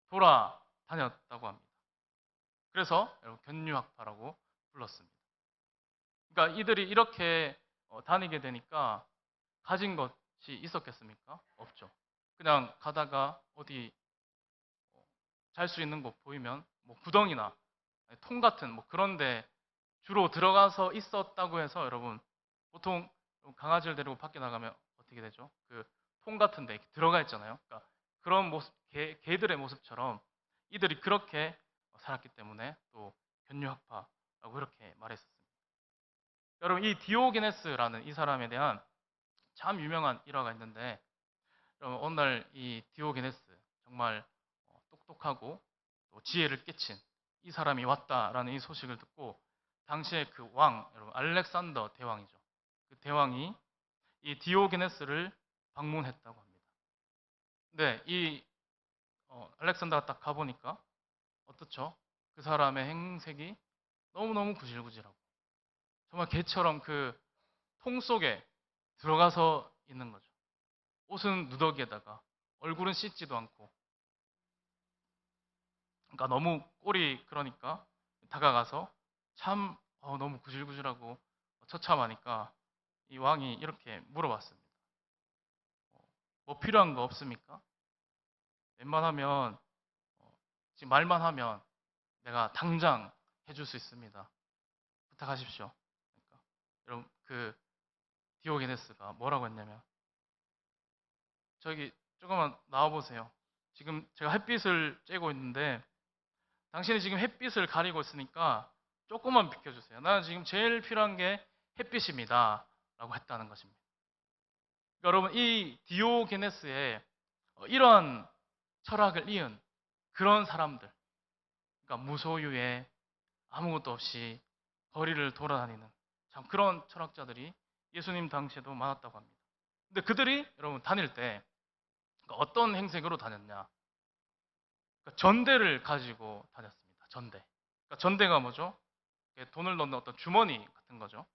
돌아다녔다고 합니다. 그래서 여러분 견유학파라고 불렀습니다. 그러니까 이들이 이렇게 다니게 되니까 가진 것이 있었겠습니까? 없죠. 그냥 가다가 어디 잘 수 있는 곳 보이면 뭐 구덩이나 통 같은 뭐 그런데 주로 들어가서 있었다고 해서 여러분 보통 강아지를 데리고 밖에 나가면 어떻게 되죠? 그 통 같은데 들어가 있잖아요. 그러니까 그런 모습, 개들의 모습처럼 이들이 그렇게 살았기 때문에 또 견유학파라고 이렇게 말했었습니다. 여러분 이 디오게네스라는 이 사람에 대한 참 유명한 일화가 있는데 여러분 어느 날 이 디오게네스 정말 똑똑하고 또 지혜를 깨친 이 사람이 왔다라는 이 소식을 듣고 당시에 그 왕, 여러분 알렉산더 대왕이죠. 그 대왕이 이 디오게네스를 방문했다고 합니다. 근데 이 알렉산더가 딱 가보니까 어떻죠? 그 사람의 행색이 너무너무 구질구질하고 정말 개처럼 그 통 속에 들어가서 있는 거죠. 옷은 누더기에다가 얼굴은 씻지도 않고 그러니까 너무 꼴이 그러니까 다가가서 참 너무 구질구질하고 처참하니까 이 왕이 이렇게 물어봤습니다. 뭐 필요한 거 없습니까? 웬만하면 지금 말만 하면 내가 당장 해줄 수 있습니다. 부탁하십시오. 그러니까 여러분 그 디오게네스가 뭐라고 했냐면 저기 조금만 나와 보세요. 지금 제가 햇빛을 쬐고 있는데 당신이 지금 햇빛을 가리고 있으니까 조금만 비켜주세요. 나는 지금 제일 필요한 게 햇빛입니다. 라고 했다는 것입니다. 그러니까 여러분 이 디오게네스의 이러한 철학을 이은 그런 사람들, 그러니까 무소유의 아무것도 없이 거리를 돌아다니는 참 그런 철학자들이 예수님 당시에도 많았다고 합니다. 근데 그들이 여러분 다닐 때 어떤 행색으로 다녔냐? 그러니까 전대를 가지고 다녔습니다. 전대. 그러니까 전대가 뭐죠? 돈을 넣는 어떤 주머니 같은 거죠.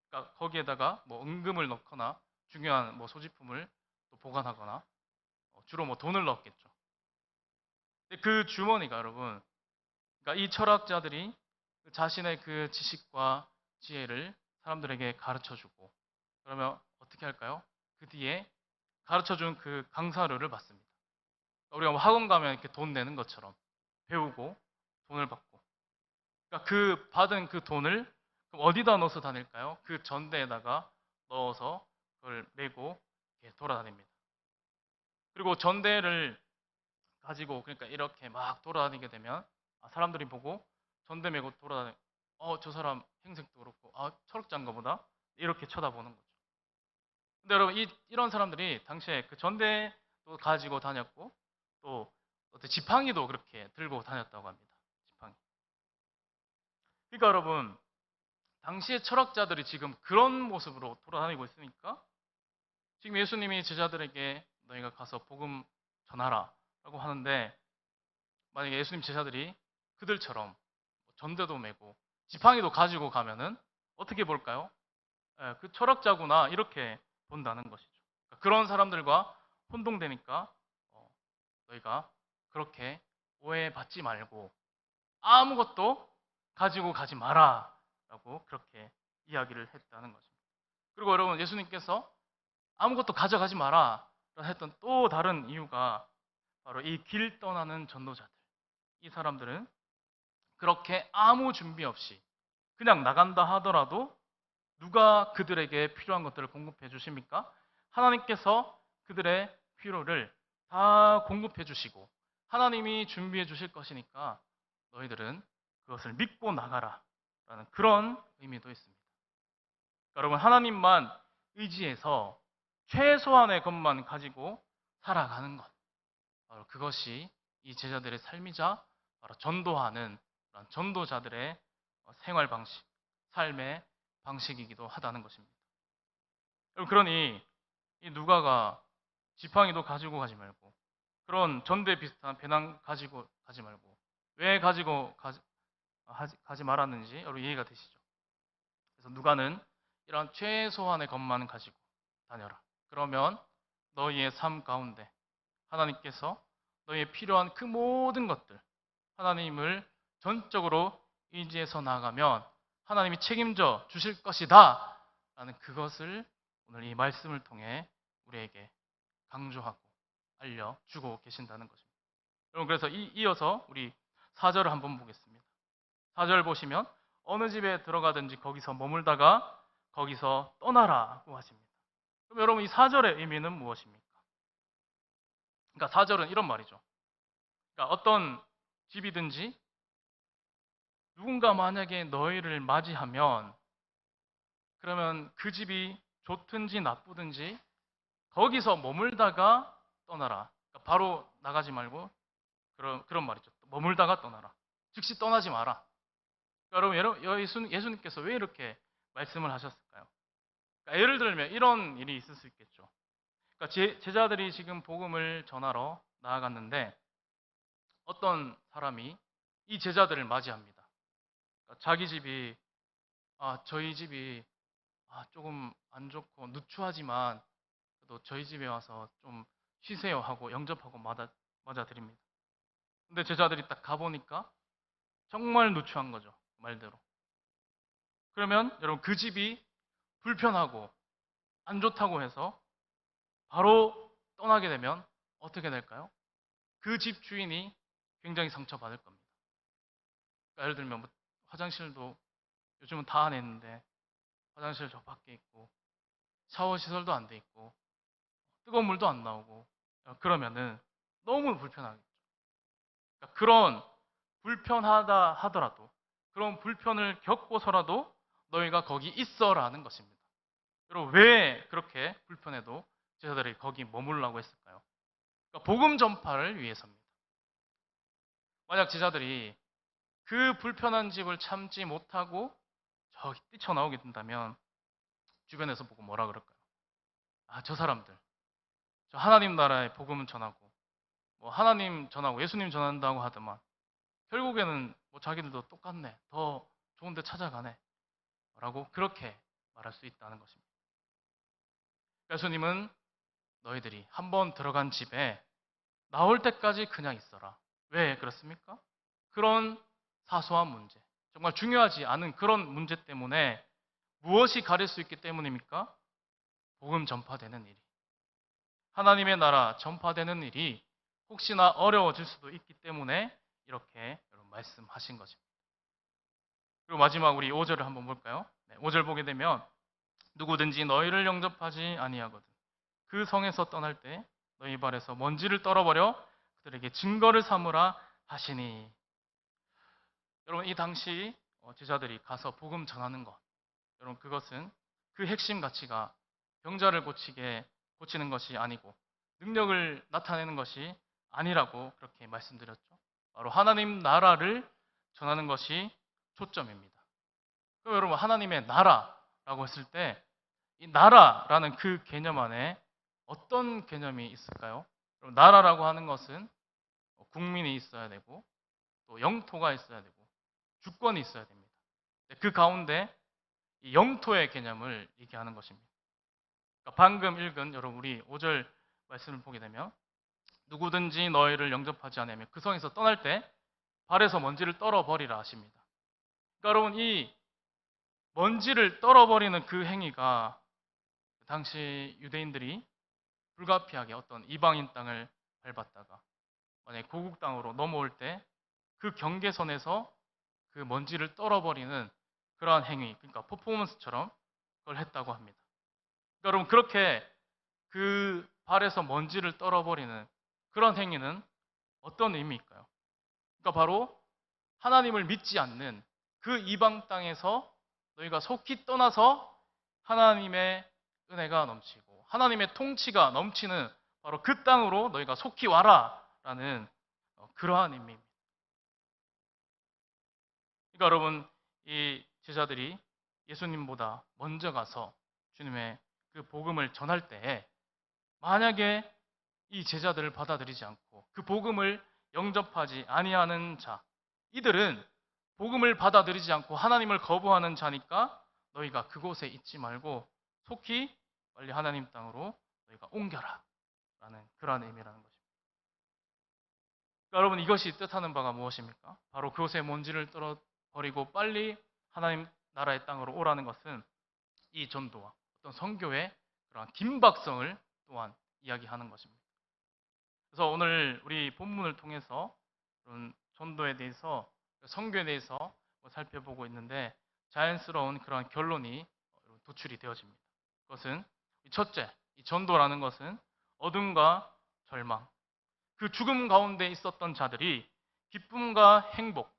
그러니까 거기에다가 뭐 은금을 넣거나 중요한 뭐 소지품을 또 보관하거나 주로 뭐 돈을 넣었겠죠. 근데 그 주머니가 여러분, 그러니까 이 철학자들이 자신의 그 지식과 지혜를 사람들에게 가르쳐 주고 그러면 어떻게 할까요? 그 뒤에 가르쳐 준 그 강사료를 받습니다. 우리가 뭐 학원 가면 이렇게 돈 내는 것처럼 배우고 돈을 받고 그러니까 그 받은 그 돈을 그럼 어디다 넣어서 다닐까요? 그 전대에다가 넣어서 그걸 메고 이렇게 돌아다닙니다. 그리고 전대를 가지고 그러니까 이렇게 막 돌아다니게 되면 사람들이 보고 전대 메고 돌아다니 저 사람 행색도 그렇고 철학자인가 보다 이렇게 쳐다보는 거죠. 근데 여러분 이런 사람들이 당시에 그 전대도 가지고 다녔고 또 어떤 지팡이도 그렇게 들고 다녔다고 합니다. 지팡이. 그러니까 여러분 당시의 철학자들이 지금 그런 모습으로 돌아다니고 있으니까 지금 예수님이 제자들에게 너희가 가서 복음 전하라 라고 하는데 만약에 예수님 제자들이 그들처럼 전대도 메고 지팡이도 가지고 가면은 어떻게 볼까요? 그 철학자구나 이렇게 본다는 것이죠. 그러니까 그런 사람들과 혼동되니까 너희가 그렇게 오해받지 말고 아무것도 가지고 가지 마라 라고 그렇게 이야기를 했다는 것입니다. 그리고 여러분 예수님께서 아무것도 가져가지 마라 했던 또 다른 이유가 바로 이 길 떠나는 전도자들 이 사람들은 그렇게 아무 준비 없이 그냥 나간다 하더라도 누가 그들에게 필요한 것들을 공급해 주십니까? 하나님께서 그들의 필요를 다 공급해 주시고 하나님이 준비해 주실 것이니까 너희들은 그것을 믿고 나가라 라는 그런 의미도 있습니다. 여러분 하나님만 의지해서 최소한의 것만 가지고 살아가는 것 바로 그것이 이 제자들의 삶이자 바로 전도하는 그런 전도자들의 생활 방식, 삶의 방식이기도 하다는 것입니다. 여러분 그러니 이 누가가 지팡이도 가지고 가지 말고 그런 전대 비슷한 배낭 가지고 가지 말고 왜 가지 말았는지 여러분 이해가 되시죠? 그래서 누가는 이런 최소한의 것만 가지고 다녀라. 그러면 너희의 삶 가운데 하나님께서 너희의 필요한 그 모든 것들 하나님을 전적으로 의지해서 나아가면 하나님이 책임져 주실 것이다 라는 그것을 오늘 이 말씀을 통해 우리에게 강조하고 알려주고 계신다는 것입니다. 여러분 그래서 이어서 우리 4절을 한번 보겠습니다. 4절 보시면 어느 집에 들어가든지 거기서 머물다가 거기서 떠나라고 하십니다. 그럼 여러분 이 4절의 의미는 무엇입니까? 그러니까 4절은 이런 말이죠. 그러니까 어떤 집이든지 누군가 만약에 너희를 맞이하면 그러면 그 집이 좋든지 나쁘든지 거기서 머물다가 떠나라. 그러니까 바로 나가지 말고 그런 말이죠. 머물다가 떠나라. 즉시 떠나지 마라. 그러니까 여러분 예수님께서 왜 이렇게 말씀을 하셨을까요? 그러니까 예를 들면 이런 일이 있을 수 있겠죠. 그러니까 제자들이 지금 복음을 전하러 나아갔는데 어떤 사람이 이 제자들을 맞이합니다. 그러니까 자기 집이 저희 집이 조금 안 좋고 누추하지만 그래도 저희 집에 와서 좀 쉬세요 하고 영접하고 맞아드립니다. 그러면 여러분 이 사람들은 어떻게 생각할까요? 이 제자들이 근데 제자들이 딱 가보니까 정말 누추한 거죠. 말대로. 그러면 여러분 그 집이 불편하고 안 좋다고 해서 바로 떠나게 되면 어떻게 될까요? 그 집 주인이 굉장히 상처받을 겁니다. 그러니까 예를 들면 뭐 화장실도 요즘은 다 안에 있는데 화장실 저 밖에 있고 샤워 시설도 안 돼 있고 뜨거운 물도 안 나오고 그러면은 너무 불편하겠죠. 그러니까 그런 불편하다 하더라도 그런 불편을 겪고서라도 너희가 거기 있어라는 것입니다. 여러분 왜 그렇게 불편해도 제자들이 거기 머물라고 했을까요? 그러니까 복음 전파를 위해서입니다. 만약 제자들이 그 불편한 집을 참지 못하고 저기 뛰쳐나오게 된다면 주변에서 보고 뭐라 그럴까요? 아, 저 사람들. 저 하나님 나라의 복음은 전하고 뭐 하나님 전하고 예수님 전한다고 하더만 결국에는 뭐 자기들도 똑같네. 더 좋은 데 찾아가네. 라고 그렇게 말할 수 있다는 것입니다. 예수님은 너희들이 한번 들어간 집에 나올 때까지 그냥 있어라. 왜 그렇습니까? 그런 사소한 문제, 정말 중요하지 않은 그런 문제 때문에 무엇이 가릴 수 있기 때문입니까? 복음 전파되는 일이. 하나님의 나라 전파되는 일이 혹시나 어려워질 수도 있기 때문에 이렇게 여러분 말씀하신 것입니다. 그리고 마지막 우리 5절을 한번 볼까요? 5절 보게 되면 누구든지 너희를 영접하지 아니하거든 그 성에서 떠날 때 너희 발에서 먼지를 떨어버려 그들에게 증거를 삼으라 하시니. 여러분 이 당시 제자들이 가서 복음 전하는 것, 여러분 그것은 그 핵심 가치가 병자를 고치는 것이 아니고 능력을 나타내는 것이 아니라고 그렇게 말씀드렸죠. 바로 하나님 나라를 전하는 것이 초점입니다. 그럼 여러분 하나님의 나라라고 했을 때 이 나라라는 그 개념 안에 어떤 개념이 있을까요? 나라라고 하는 것은 국민이 있어야 되고 또 영토가 있어야 되고 주권이 있어야 됩니다. 그 가운데 이 영토의 개념을 얘기하는 것입니다. 그러니까 방금 읽은 여러분 우리 5절 말씀을 보게 되면 누구든지 너희를 영접하지 않으면 그 성에서 떠날 때 발에서 먼지를 떨어버리라 하십니다. 그러니까 여러분 이 먼지를 떨어버리는 그 행위가 당시 유대인들이 불가피하게 어떤 이방인 땅을 밟았다가 만약에 고국 땅으로 넘어올 때 그 경계선에서 그 먼지를 떨어버리는 그러한 행위, 그러니까 퍼포먼스처럼 그걸 했다고 합니다. 그러니까 여러분 그렇게 그 발에서 먼지를 떨어버리는 그런 행위는 어떤 의미일까요? 그러니까 바로 하나님을 믿지 않는 그 이방 땅에서 너희가 속히 떠나서 하나님의 은혜가 넘치고 하나님의 통치가 넘치는 바로 그 땅으로 너희가 속히 와라라는 그러한 의미입니다. 그러니까 여러분 이 제자들이 예수님보다 먼저 가서 주님의 그 복음을 전할 때 만약에 이 제자들을 받아들이지 않고 그 복음을 영접하지 아니하는 자, 이들은 복음을 받아들이지 않고 하나님을 거부하는 자니까 너희가 그곳에 있지 말고 속히 빨리 하나님 땅으로 너희가 옮겨라 라는 그러한 의미라는 것입니다. 그러니까 여러분 이것이 뜻하는 바가 무엇입니까? 바로 그곳에 먼지를 떨어버리고 빨리 하나님 나라의 땅으로 오라는 것은 이 전도와 어떤 선교의 그러한 긴박성을 또한 이야기하는 것입니다. 그래서 오늘 우리 본문을 통해서 그런 전도에 대해서 선교에 대해서 살펴보고 있는데 자연스러운 그런 결론이 도출이 되어집니다. 그것은 첫째, 이 전도라는 것은 어둠과 절망, 그 죽음 가운데 있었던 자들이 기쁨과 행복,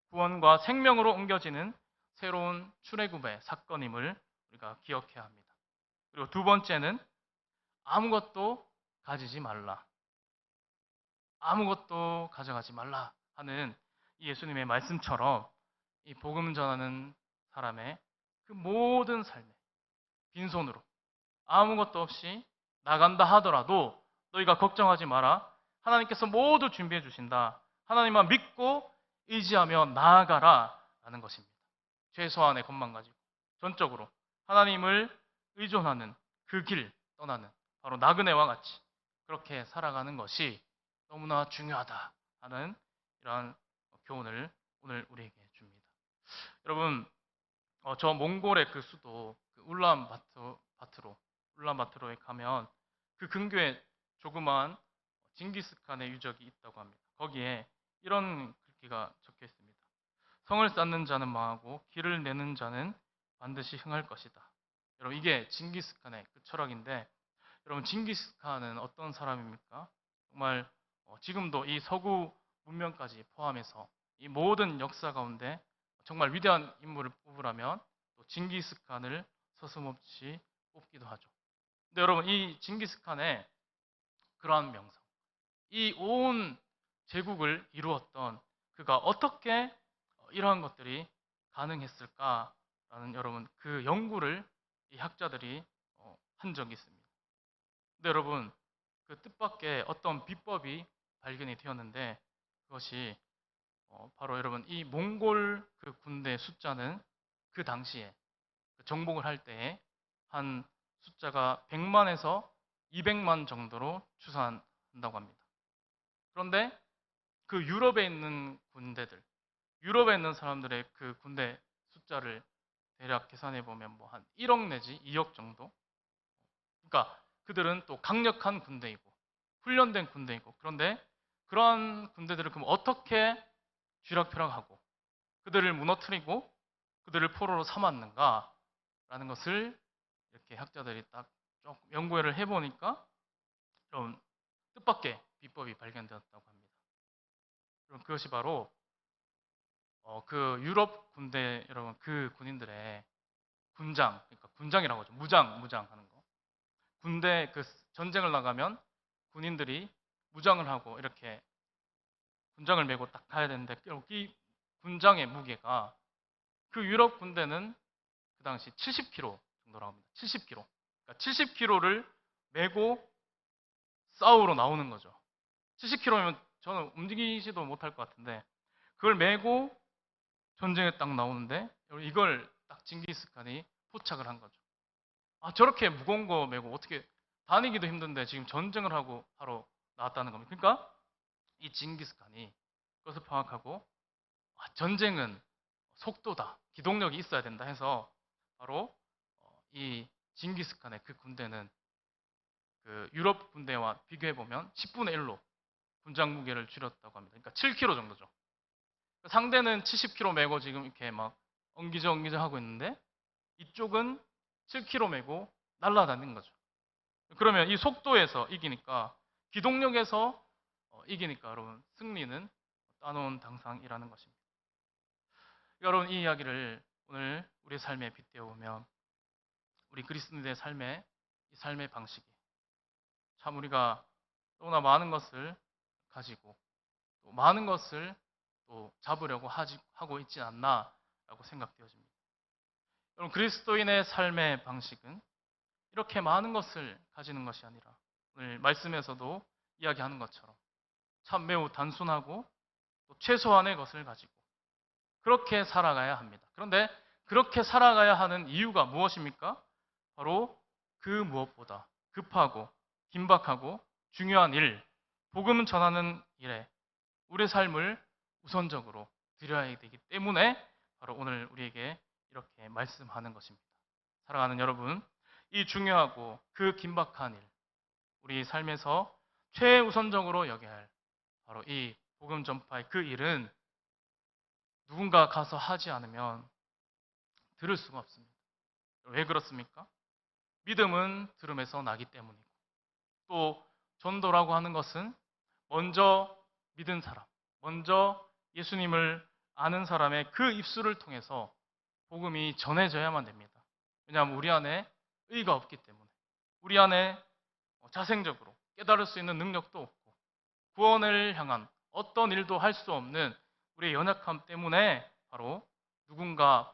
구원과 생명으로 옮겨지는 새로운 출애굽의 사건임을 우리가 기억해야 합니다. 그리고 두 번째는 아무것도 가지지 말라. 아무것도 가져가지 말라 하는 예수님의 말씀처럼 이 복음 전하는 사람의 그 모든 삶에 빈손으로 아무것도 없이 나간다 하더라도 너희가 걱정하지 마라. 하나님께서 모두 준비해 주신다. 하나님만 믿고 의지하며 나아가라 라는 것입니다. 최소한의 것만 가지고 전적으로 하나님을 의존하는 그 길 떠나는 바로 나그네와 같이 그렇게 살아가는 것이 너무나 중요하다 하는 이러한 교훈을 오늘 우리에게 줍니다. 여러분, 저 몽골의 그 수도 그 울란바토르에 가면 그 근교에 조그마한 징기스칸의 유적이 있다고 합니다. 거기에 이런 글귀가 적혀 있습니다. 성을 쌓는 자는 망하고 길을 내는 자는 반드시 흥할 것이다. 여러분, 이게 징기스칸의 그 철학인데, 여러분, 징기스칸은 어떤 사람입니까? 정말 지금도 이 서구 문명까지 포함해서 이 모든 역사 가운데 정말 위대한 인물을 뽑으라면 또 징기스칸을 서슴없이 뽑기도 하죠. 근데 여러분, 이 징기스칸의 그러한 명성, 이 온 제국을 이루었던 그가 어떻게 이러한 것들이 가능했을까라는 여러분 그 연구를 이 학자들이 한 적이 있습니다. 근데 여러분, 그 뜻밖의 어떤 비법이 발견이 되었는데, 그것이 바로 여러분 이 몽골 그 군대 숫자는 그 당시에 그 정복을 할 때에 한 숫자가 100만에서 200만 정도로 추산한다고 합니다. 그런데 그 유럽에 있는 군대들, 유럽에 있는 사람들의 그 군대 숫자를 대략 계산해 보면 뭐 한 1억 내지 2억 정도. 그러니까 그들은 또 강력한 군대이고 훈련된 군대이고, 그런데 그러한 군대들을 그럼 어떻게 쥐락펴락하고 그들을 무너뜨리고 그들을 포로로 삼았는가라는 것을 이렇게 학자들이 딱 조금 연구를 해보니까 좀 뜻밖의 비법이 발견되었다고 합니다. 그럼 그것이 바로 그 유럽 군대 여러분 그 군인들의 군장, 그러니까 군장이라고 하죠. 무장 하는 거. 군대 그 전쟁을 나가면 군인들이 무장을 하고 이렇게 군장을 메고 딱 가야 되는데, 이 군장의 무게가 그 유럽 군대는 그 당시 70kg 정도라고 합니다. 70kg. 그러니까 70kg를 메고 싸우러 나오는 거죠. 70kg면 저는 움직이지도 못할 것 같은데 그걸 메고 전쟁에 딱 나오는데 이걸 딱 징기스칸이 포착을 한 거죠. 아, 저렇게 무거운 거 메고 어떻게 다니기도 힘든데 지금 전쟁을 하고 바로 나왔다는 겁니다. 그러니까 이 징기스칸이 그것을 파악하고 전쟁은 속도다, 기동력이 있어야 된다 해서 바로 이 징기스칸의 그 군대는 그 유럽 군대와 비교해 보면 10분의 1로 군장 무게를 줄였다고 합니다. 그러니까 7kg 정도죠. 상대는 70kg 메고 지금 이렇게 막 엉기적 하고 있는데 이쪽은 7kg 메고 날아다니는 거죠. 그러면 이 속도에서 이기니까, 기동력에서 이기니까 여러분 승리는 따놓은 당상이라는 것입니다. 여러분, 이 이야기를 오늘 우리 삶에 빗대어 보면 우리 그리스도인의 삶의 이 삶의 방식이 참 우리가 너무나 많은 것을 가지고 또 많은 것을 또 잡으려고 하고 있지 않나라고 생각되어집니다. 여러분, 그리스도인의 삶의 방식은 이렇게 많은 것을 가지는 것이 아니라 오늘 말씀에서도 이야기하는 것처럼 참 매우 단순하고 또 최소한의 것을 가지고 그렇게 살아가야 합니다. 그런데 그렇게 살아가야 하는 이유가 무엇입니까? 바로 그 무엇보다 급하고 긴박하고 중요한 일, 복음 전하는 일에 우리의 삶을 우선적으로 드려야 되기 때문에 바로 오늘 우리에게 이렇게 말씀하는 것입니다. 사랑하는 여러분, 이 중요하고 그 긴박한 일, 우리 삶에서 최우선적으로 여겨야 할 바로 이 복음 전파의 그 일은 누군가 가서 하지 않으면 들을 수가 없습니다. 왜 그렇습니까? 믿음은 들음에서 나기 때문이고, 또 전도라고 하는 것은 먼저 믿은 사람, 먼저 예수님을 아는 사람의 그 입술을 통해서 복음이 전해져야만 됩니다. 왜냐하면 우리 안에 의가 없기 때문에, 우리 안에 자생적으로 깨달을 수 있는 능력도 없고 구원을 향한 어떤 일도 할 수 없는 우리의 연약함 때문에 바로 누군가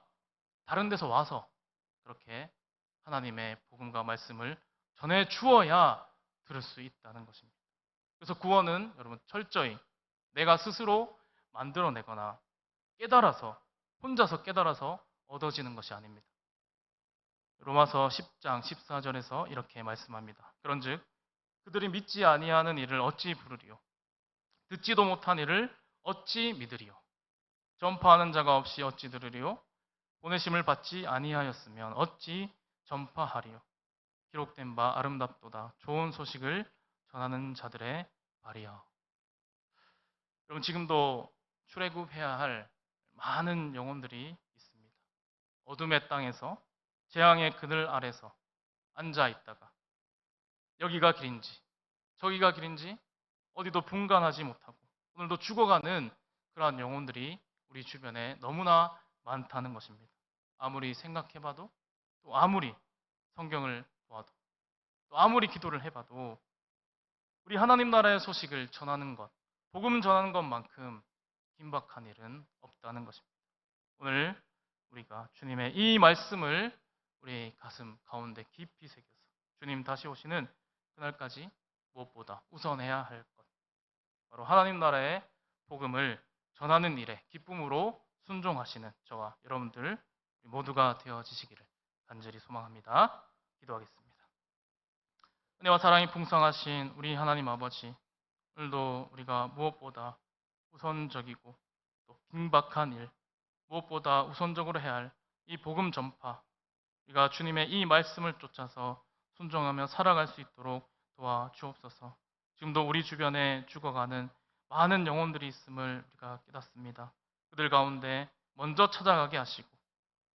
다른 데서 와서 그렇게 하나님의 복음과 말씀을 전해 주어야 들을 수 있다는 것입니다. 그래서 구원은 여러분 철저히 내가 스스로 만들어내거나 깨달아서, 혼자서 깨달아서 얻어지는 것이 아닙니다. 로마서 10장 14절에서 이렇게 말씀합니다. 그런즉 그들이 믿지 아니하는 일을 어찌 부르리요? 듣지도 못한 이를 어찌 믿으리요? 전파하는 자가 없이 어찌 들으리요? 보내심을 받지 아니하였으면 어찌 전파하리요? 기록된 바 아름답도다. 좋은 소식을 전하는 자들의 말이여. 여러분, 지금도 출애굽해야 할 많은 영혼들이 있습니다. 어둠의 땅에서 재앙의 그늘 아래서 앉아 있다가 여기가 길인지 저기가 길인지 어디도 분간하지 못하고 오늘도 죽어가는 그러한 영혼들이 우리 주변에 너무나 많다는 것입니다. 아무리 생각해봐도, 또 아무리 성경을 보아도, 또 아무리 기도를 해봐도 우리 하나님 나라의 소식을 전하는 것, 복음 전하는 것만큼 긴박한 일은 없다는 것입니다. 오늘 우리가 주님의 이 말씀을 우리 가슴 가운데 깊이 새겨서 주님 다시 오시는 그날까지 무엇보다 우선해야 할 것, 바로 하나님 나라의 복음을 전하는 일에 기쁨으로 순종하시는 저와 여러분들 모두가 되어지시기를 간절히 소망합니다. 기도하겠습니다. 은혜와 사랑이 풍성하신 우리 하나님 아버지, 오늘도 우리가 무엇보다 우선적이고 또 긴박한 일, 무엇보다 우선적으로 해야 할 이 복음 전파, 우리가 주님의 이 말씀을 쫓아서 순종하며 살아갈 수 있도록 도와주옵소서. 지금도 우리 주변에 죽어가는 많은 영혼들이 있음을 우리가 깨닫습니다. 그들 가운데 먼저 찾아가게 하시고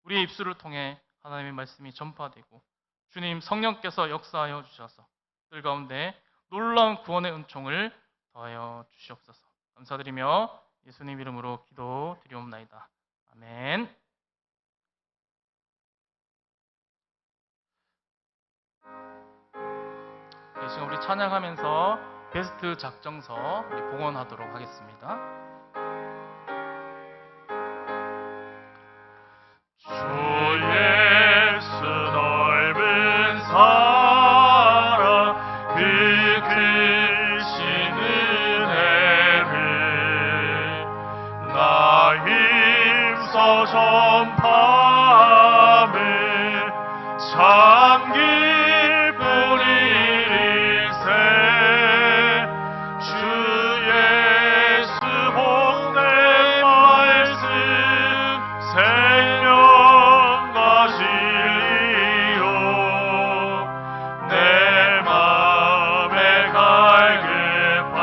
우리의 입술을 통해 하나님의 말씀이 전파되고 주님 성령께서 역사하여 주셔서 그들 가운데 놀라운 구원의 은총을 더하여 주시옵소서. 감사드리며 예수님 이름으로 기도드리옵나이다. 아멘. 네, 지금 우리 찬양하면서 베스트 작정서 우리 봉헌하도록 하겠습니다. 주 예수 넓은 사랑 그 크신 은혜를 나 힘써 전파함을 참 기쁜 일일세. 주 예수 복된 말씀 생명과 진리요 내 맘의 갈급함을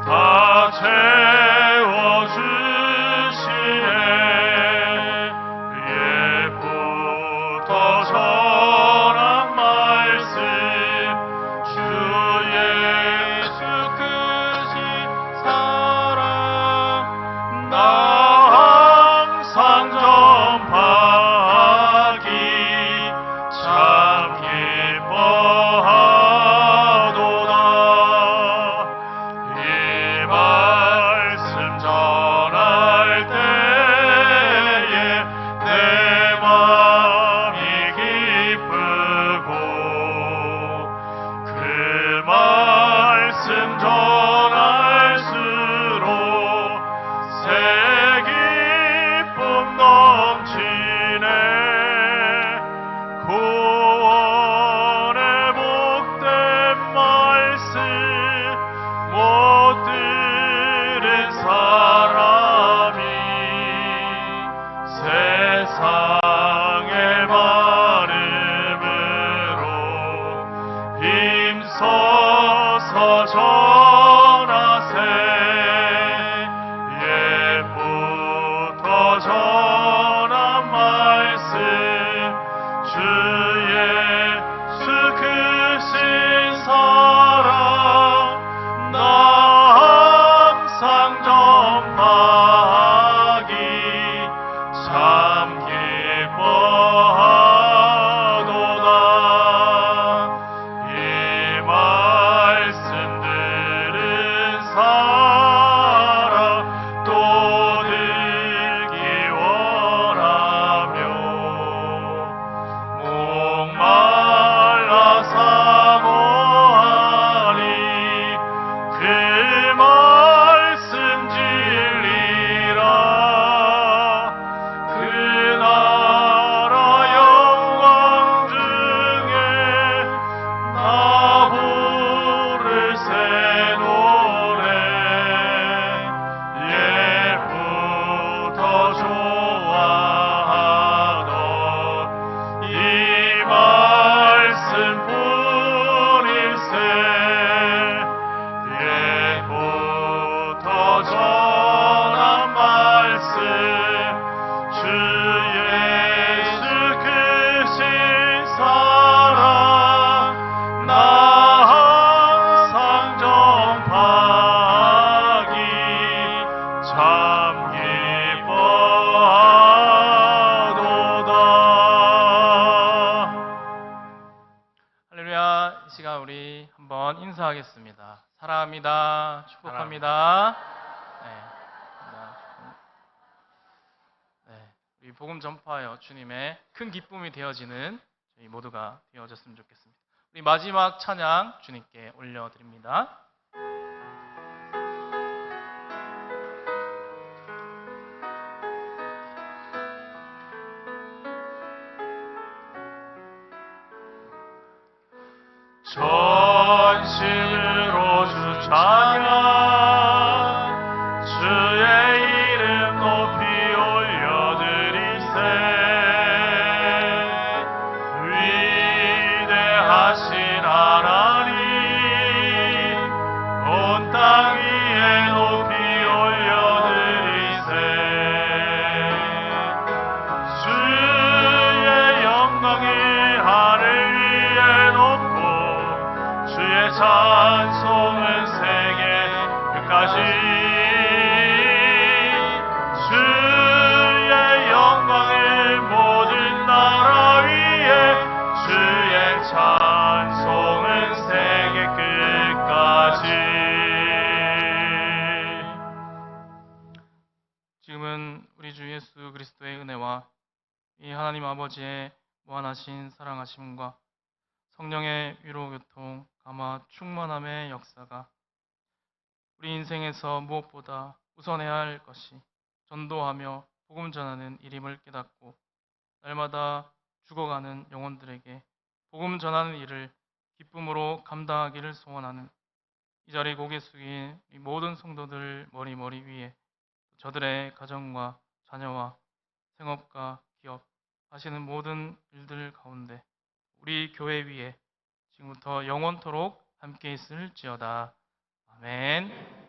다 채워주시네. 예부터 전한 말씀 주 예수 크신 사랑 나 항상 전파하기 참 기뻐하도다. 이 말씀 전할 때에 내 마음이 기쁘고 그 말씀 전할수록 새 기쁨 넘치네. 구원의 복된 말씀 못 들은 사람이 세상의 발음으로 힘써서 전하세. 예부터 전한 말씀 주 예수 크신 사랑 나 항상 전파하기 참 기뻐하도다. 이 말씀들 감사합니다. 이 시간 우리 한번 인사하겠습니다. 사랑합니다. 축복합니다. 네. 감사합니다. 네. 우리 복음 전파하여 주님의 큰 기쁨이 되어지는 저희 모두가 되어졌으면 좋겠습니다. 우리 마지막 찬양 주님께 올려드립니다. 전심으로 주 찬양 주의 이름 높이 올려드리세 위대하신 하나님 온 땅 위에 높이 올려드리세 주의 영광을 하늘 위에 높고 주의 찬송은 세계 끝까지 주의 영광을 모든 나라 위에 주의 찬송은 세계 끝까지. 지금은 우리 주 예수 그리스도의 은혜와 이 하나님 아버지의 무한하신 사랑하심과 성령의 위로 교통 감화 충만함의 역사가 우리 인생에서 무엇보다 우선해야 할 것이 전도하며 복음 전하는 일임을 깨닫고 날마다 죽어가는 영혼들에게 복음 전하는 일을 기쁨으로 감당하기를 소원하는 이 자리 고개 숙인 이 모든 성도들 머리 위에 저들의 가정과 자녀와 생업과 기업 하시는 모든 일들 가운데 우리 교회 위에 지금부터 영원토록 함께 있을지어다. 아멘.